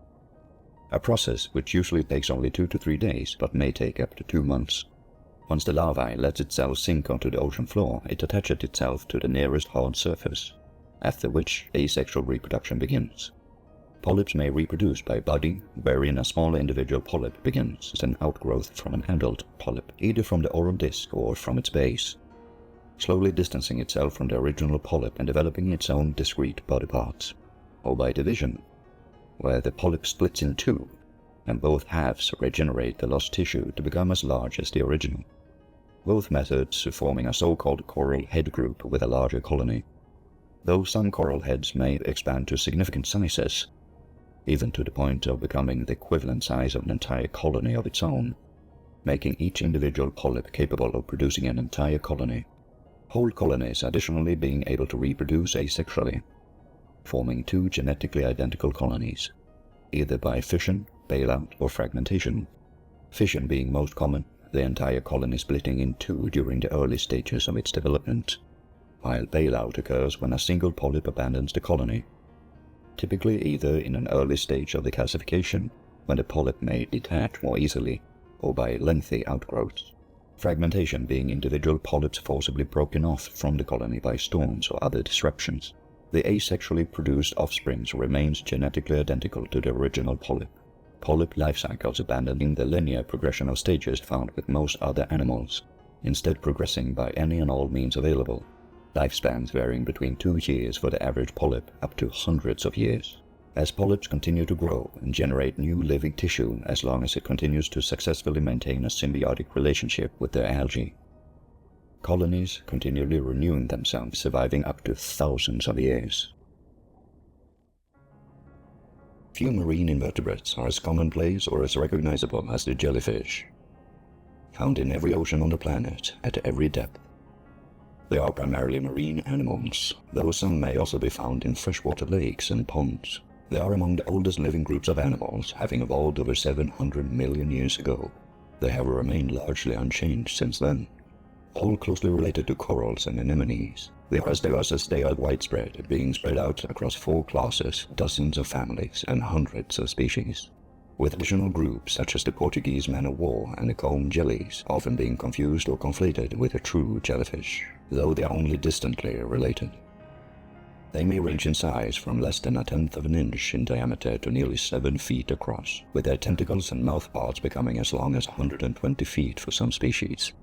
a process which usually takes only 2 to 3 days but may take up to 2 months. Once the larvae lets itself sink onto the ocean floor, it attaches itself to the nearest hard surface, after which asexual reproduction begins. Polyps may reproduce by budding, wherein a small individual polyp begins as an outgrowth from an adult polyp, either from the oral disc or from its base, slowly distancing itself from the original polyp and developing its own discrete body parts, or by division, where the polyp splits in two, and both halves regenerate the lost tissue to become as large as the original. Both methods forming a so-called coral head group with a larger colony. though some coral heads may expand to significant sizes, even to the point of becoming the equivalent size of an entire colony of its own, making each individual polyp capable of producing an entire colony. Whole colonies additionally being able to reproduce asexually, forming two genetically identical colonies, either by fission, bailout, or fragmentation. Fission being most common, the entire colony splitting in two during the early stages of its development, while bailout occurs when a single polyp abandons the colony, typically either in an early stage of the calcification, when the polyp may detach more easily, or by lengthy outgrowths. Fragmentation being individual polyps forcibly broken off from the colony by storms or other disruptions. The asexually produced offspring remains genetically identical to the original polyp. Polyp life cycles abandoning the linear progression of stages found with most other animals, instead progressing by any and all means available, lifespans varying between 2 years for the average polyp up to hundreds of years, as polyps continue to grow and generate new living tissue as long as it continues to successfully maintain a symbiotic relationship with their algae. Colonies continually renewing themselves, surviving up to thousands of years. Few marine invertebrates are as commonplace or as recognizable as the jellyfish, found in every ocean on the planet at every depth. They are primarily marine animals, though some may also be found in freshwater lakes and ponds. They are among the oldest living groups of animals, having evolved over 700 million years ago. They have remained largely unchanged since then, all closely related to corals and anemones. They are as diverse as they are widespread, being spread out across 4 classes, dozens of families, and hundreds of species, with additional groups such as the Portuguese man-of-war and the comb jellies often being confused or conflated with a true jellyfish, though they are only distantly related. They may range in size from less than 1/10 of an inch in diameter to nearly 7 feet across, with their tentacles and mouthparts becoming as long as 120 feet for some species.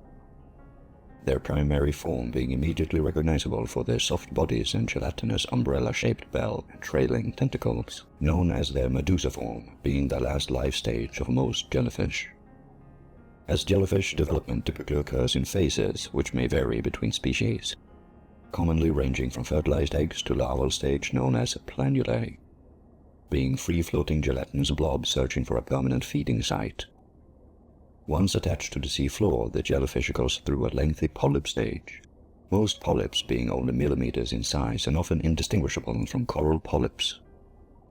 Their primary form being immediately recognizable for their soft bodies and gelatinous umbrella-shaped bell and trailing tentacles, known as their medusa form, being the last life stage of most jellyfish. As jellyfish development typically occurs in phases which may vary between species, commonly ranging from fertilized eggs to larval stage known as planulae, being free-floating gelatinous blobs searching for a permanent feeding site. Once attached to the sea floor, the jellyfish goes through a lengthy polyp stage, most polyps being only millimeters in size and often indistinguishable from coral polyps.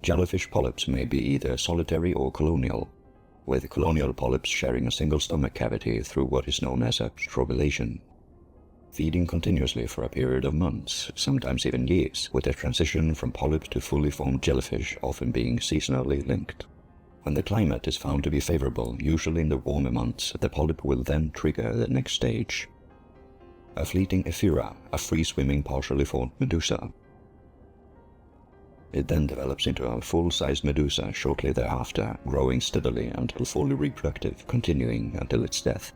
Jellyfish polyps may be either solitary or colonial, with colonial polyps sharing a single stomach cavity through what is known as a strobylation, feeding continuously for a period of months, sometimes even years, with the transition from polyp to fully formed jellyfish often being seasonally linked. When the climate is found to be favorable, usually in the warmer months, the polyp will then trigger the next stage, a fleeting ephira, a free-swimming partially formed medusa. It then develops into a full-sized medusa shortly thereafter, growing steadily until fully reproductive, continuing until its death.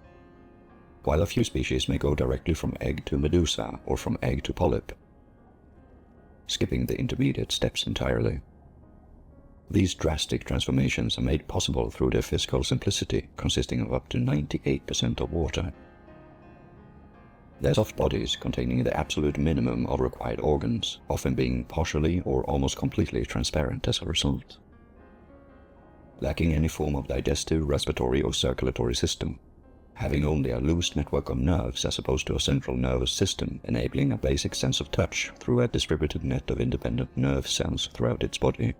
While a few species may go directly from egg to medusa or from egg to polyp, skipping the intermediate steps entirely. These drastic transformations are made possible through their physical simplicity, consisting of up to 98% of water. Their soft bodies containing the absolute minimum of required organs, often being partially or almost completely transparent as a result. Lacking any form of digestive, respiratory, or circulatory system, having only a loose network of nerves as opposed to a central nervous system, enabling a basic sense of touch through a distributed net of independent nerve cells throughout its body,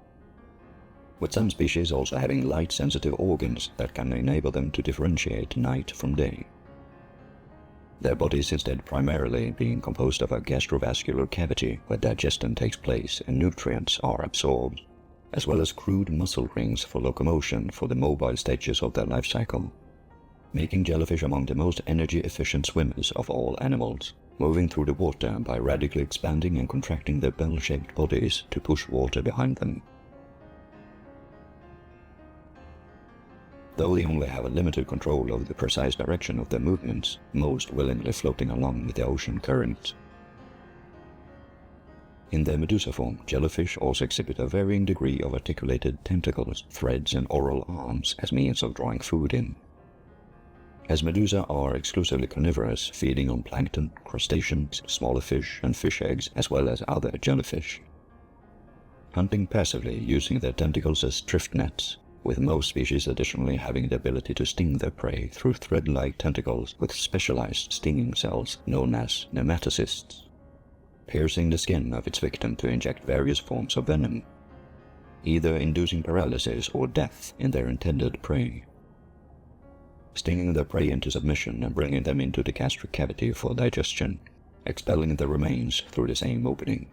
with some species also having light-sensitive organs that can enable them to differentiate night from day. Their bodies instead primarily being composed of a gastrovascular cavity where digestion takes place and nutrients are absorbed, as well as crude muscle rings for locomotion for the mobile stages of their life cycle, making jellyfish among the most energy-efficient swimmers of all animals, moving through the water by radically expanding and contracting their bell-shaped bodies to push water behind them. Though they only have a limited control over the precise direction of their movements, most willingly floating along with the ocean current. In their medusa form, jellyfish also exhibit a varying degree of articulated tentacles, threads, and oral arms as means of drawing food in. as medusa are exclusively carnivorous, feeding on plankton, crustaceans, smaller fish, and fish eggs, as well as other jellyfish. Hunting passively using their tentacles as drift nets, with most species additionally having the ability to sting their prey through thread-like tentacles with specialized stinging cells known as nematocysts, piercing the skin of its victim to inject various forms of venom, either inducing paralysis or death in their intended prey. Stinging their prey into submission and bringing them into the gastric cavity for digestion, expelling the remains through the same opening,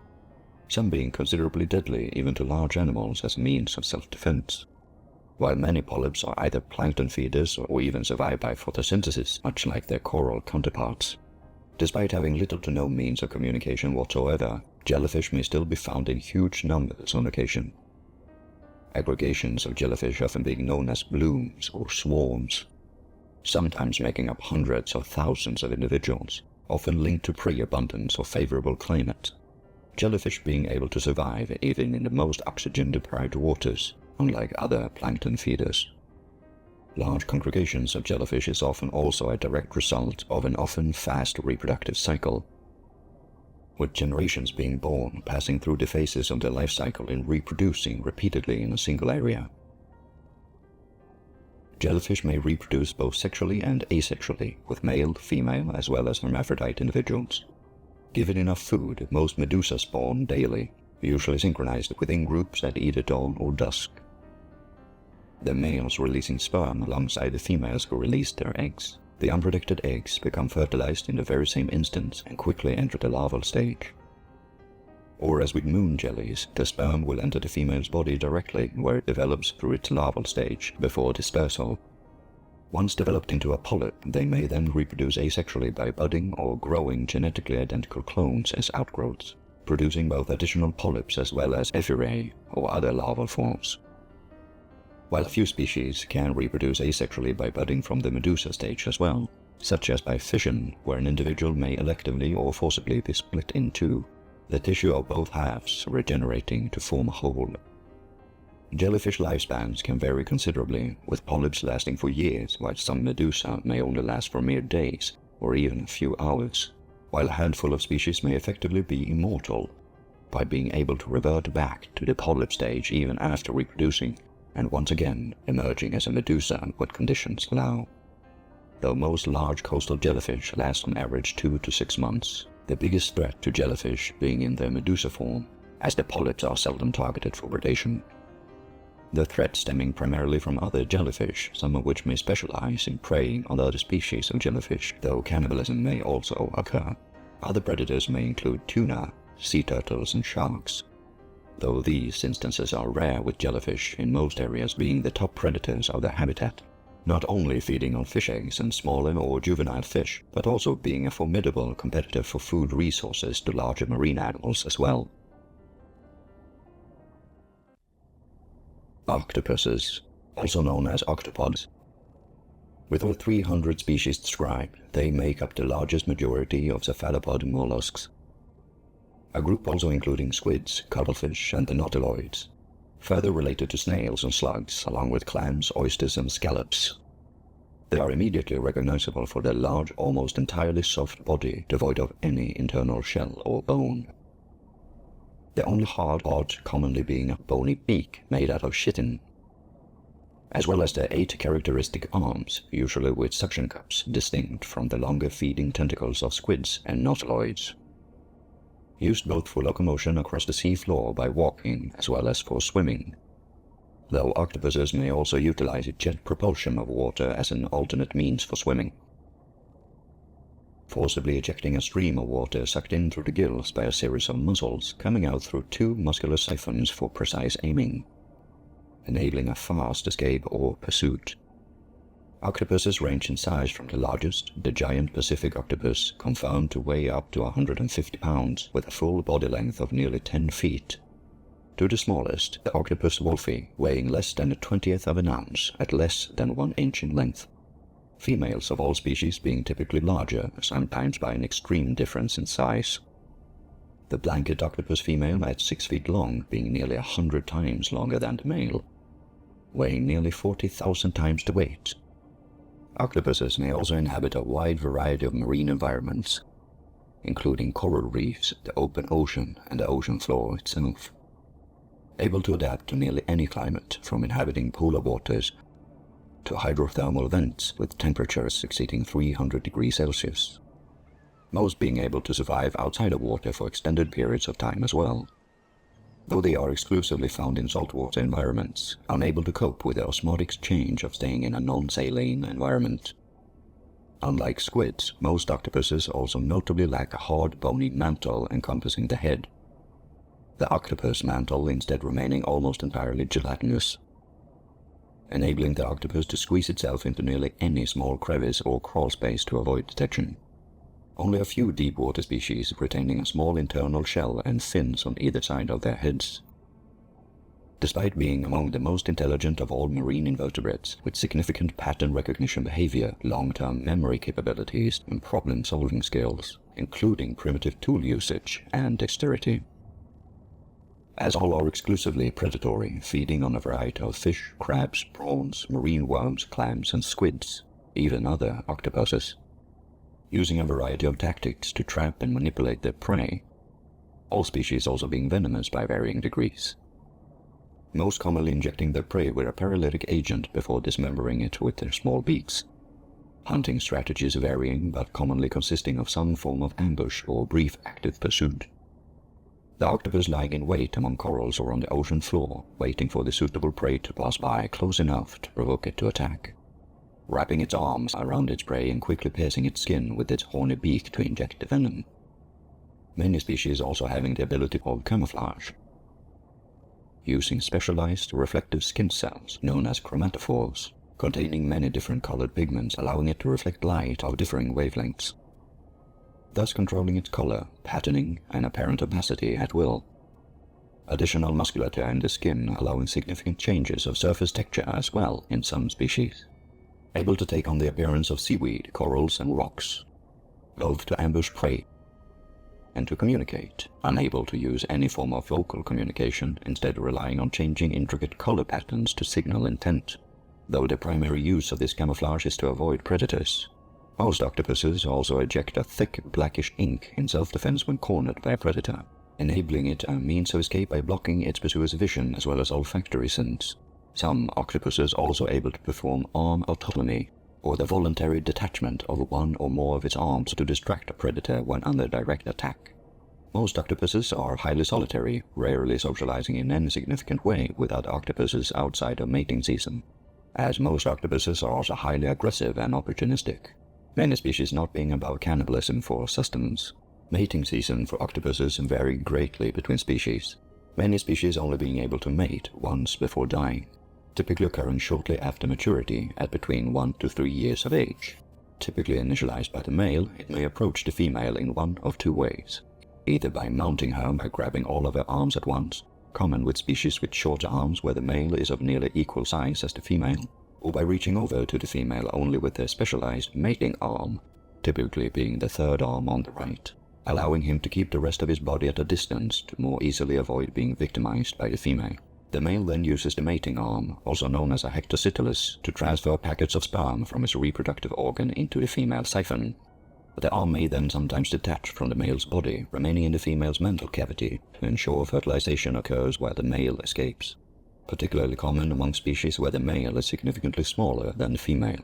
some being considerably deadly even to large animals as a means of self-defense. While many polyps are either plankton feeders or even survive by photosynthesis, much like their coral counterparts. Despite having little to no means of communication whatsoever, jellyfish may still be found in huge numbers on occasion. Aggregations of jellyfish often being known as blooms or swarms, sometimes making up hundreds or thousands of individuals, often linked to prey abundance or favorable climate. Jellyfish being able to survive even in the most oxygen-deprived waters, unlike other plankton feeders. Large congregations of jellyfish is often also a direct result of an often fast reproductive cycle, with generations being born passing through the phases of their life cycle and reproducing repeatedly in a single area. Jellyfish may reproduce both sexually and asexually, with male, female, as well as hermaphrodite individuals. Given enough food, most medusa spawn daily, usually synchronized within groups at either dawn or dusk, the males releasing sperm alongside the females who release their eggs. The unprotected eggs become fertilized in the very same instant and quickly enter the larval stage. Or as with moon jellies, the sperm will enter the female's body directly, where it develops through its larval stage before dispersal. Once developed into a polyp, they may then reproduce asexually by budding or growing genetically identical clones as outgrowths, producing both additional polyps as well as ephirae or other larval forms. While a few species can reproduce asexually by budding from the medusa stage as well, such as by fission, where an individual may electively or forcibly be split in two, the tissue of both halves regenerating to form a whole. Jellyfish lifespans can vary considerably, with polyps lasting for years, while some medusa may only last for mere days or even a few hours, while a handful of species may effectively be immortal, by being able to revert back to the polyp stage even after reproducing, and once again emerging as a medusa when conditions allow. Though most large coastal jellyfish last on average 2 to 6 months, the biggest threat to jellyfish being in their medusa form, as the polyps are seldom targeted for predation. The threat stemming primarily from other jellyfish, some of which may specialize in preying on other species of jellyfish, though cannibalism may also occur. Other predators may include tuna, sea turtles, and sharks, though these instances are rare, with jellyfish in most areas being the top predators of their habitat, not only feeding on fish eggs and smaller or juvenile fish, but also being a formidable competitor for food resources to larger marine animals as well. Octopuses, also known as octopods. With over 300 species described, they make up the largest majority of cephalopod mollusks, a group also including squids, cuttlefish, and the nautiloids, further related to snails and slugs, along with clams, oysters, and scallops. They are immediately recognizable for their large, almost entirely soft body, devoid of any internal shell or bone. The only hard part commonly being a bony beak made out of chitin, as well as their 8 characteristic arms, usually with suction cups, distinct from the longer feeding tentacles of squids and nautiloids, used both for locomotion across the sea floor by walking as well as for swimming, though octopuses may also utilize jet propulsion of water as an alternate means for swimming, forcibly ejecting a stream of water sucked in through the gills by a series of muscles coming out through 2 muscular siphons for precise aiming, enabling a fast escape or pursuit. Octopuses range in size from the largest, the giant Pacific octopus, confirmed to weigh up to 150 pounds with a full body length of nearly 10 feet, to the smallest, the octopus wolfie, weighing less than a 20th of an ounce at less than 1 inch in length. Females of all species being typically larger, sometimes by an extreme difference in size. The blanket octopus female at 6 feet long being nearly 100 times longer than the male, weighing nearly 40,000 times the weight. Octopuses may also inhabit a wide variety of marine environments, including coral reefs, the open ocean, and the ocean floor itself. Able to adapt to nearly any climate, from inhabiting polar waters to hydrothermal vents with temperatures exceeding 300 degrees Celsius. Most being able to survive outside of water for extended periods of time as well, though they are exclusively found in saltwater environments, unable to cope with the osmotic change of staying in a non-saline environment. Unlike squids, most octopuses also notably lack a hard, bony mantle encompassing the head, the octopus mantle instead remaining almost entirely gelatinous, enabling the octopus to squeeze itself into nearly any small crevice or crawl space to avoid detection. Only a few deep-water species retaining a small internal shell and fins on either side of their heads. Despite being among the most intelligent of all marine invertebrates, with significant pattern recognition behavior, long-term memory capabilities, and problem-solving skills, including primitive tool usage and dexterity. As all are exclusively predatory, feeding on a variety of fish, crabs, prawns, marine worms, clams, and squids, even other octopuses, using a variety of tactics to trap and manipulate their prey, all species also being venomous by varying degrees, most commonly injecting their prey with a paralytic agent before dismembering it with their small beaks. Hunting strategies varying, but commonly consisting of some form of ambush or brief active pursuit. The octopus lying in wait among corals or on the ocean floor, waiting for the suitable prey to pass by close enough to provoke it to attack, wrapping its arms around its prey and quickly piercing its skin with its horny beak to inject the venom. Many species also having the ability of camouflage, using specialized reflective skin cells known as chromatophores, containing many different colored pigments allowing it to reflect light of differing wavelengths, thus controlling its color, patterning, and apparent opacity at will. Additional musculature in the skin allowing significant changes of surface texture as well in some species. Able to take on the appearance of seaweed, corals, and rocks. Loath to ambush prey, and to communicate, unable to use any form of vocal communication, instead relying on changing intricate color patterns to signal intent, though the primary use of this camouflage is to avoid predators. Most octopuses also eject a thick blackish ink in self-defense when cornered by a predator, enabling it a means of escape by blocking its pursuer's vision as well as olfactory sense. Some octopuses also able to perform arm autonomy, or the voluntary detachment of one or more of its arms to distract a predator when under direct attack. Most octopuses are highly solitary, rarely socializing in any significant way with other octopuses outside of mating season, as most octopuses are also highly aggressive and opportunistic, many species not being about cannibalism for sustenance. Mating season for octopuses vary greatly between species, many species only being able to mate once before dying, typically occurring shortly after maturity at between 1 to 3 years of age. Typically initialized by the male, it may approach the female in one of two ways, either by mounting her by grabbing all of her arms at once, common with species with shorter arms where the male is of nearly equal size as the female, or by reaching over to the female only with their specialized mating arm, typically being the third arm on the right, allowing him to keep the rest of his body at a distance to more easily avoid being victimized by the female. The male then uses the mating arm, also known as a hectocytolus, to transfer packets of sperm from his reproductive organ into the female siphon. The arm may then sometimes detach from the male's body, remaining in the female's mental cavity to ensure fertilization occurs while the male escapes, particularly common among species where the male is significantly smaller than the female.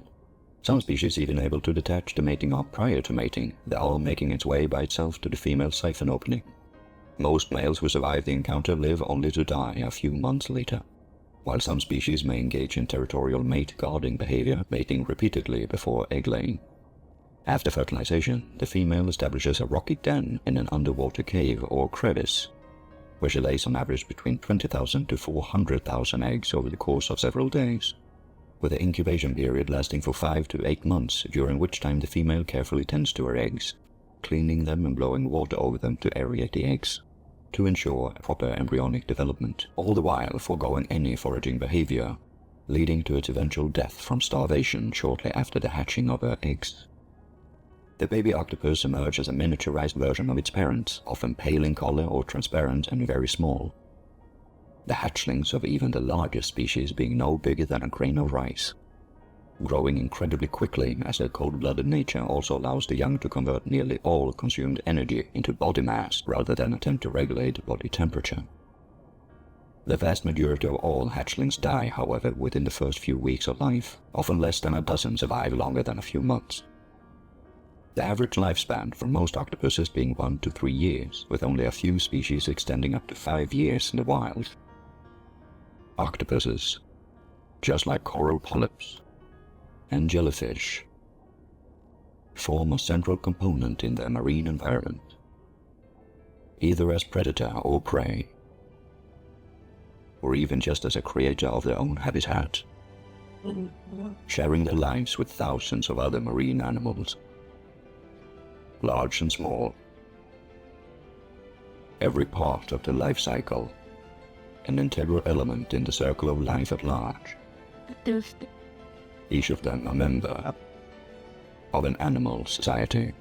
Some species even able to detach the mating arm prior to mating, the arm making its way by itself to the female siphon opening. Most males who survive the encounter live only to die a few months later, while some species may engage in territorial mate guarding behavior, mating repeatedly before egg-laying. After fertilization, the female establishes a rocky den in an underwater cave or crevice, where she lays on average between 20,000 to 400,000 eggs over the course of several days, with the incubation period lasting for 5 to 8 months, during which time the female carefully tends to her eggs, cleaning them and blowing water over them to aerate the eggs, to ensure proper embryonic development, all the while foregoing any foraging behavior, leading to its eventual death from starvation shortly after the hatching of her eggs. The baby octopus emerges as a miniaturized version of its parents, often pale in color or transparent and very small, the hatchlings of even the largest species being no bigger than a grain of rice. growing incredibly quickly as their cold-blooded nature also allows the young to convert nearly all consumed energy into body mass rather than attempt to regulate body temperature. The vast majority of all hatchlings die, however, within the first few weeks of life, often less than a dozen survive longer than a few months. The average lifespan for most octopuses being 1 to 3 years, with only a few species extending up to 5 years in the wild. Octopuses, just like coral polyps and jellyfish, form a central component in their marine environment, either as predator or prey, or even just as a creator of their own habitat, sharing their lives with thousands of other marine animals, large and small. Every part of the life cycle, an integral element in the circle of life at large. Each of them a member of an animal society.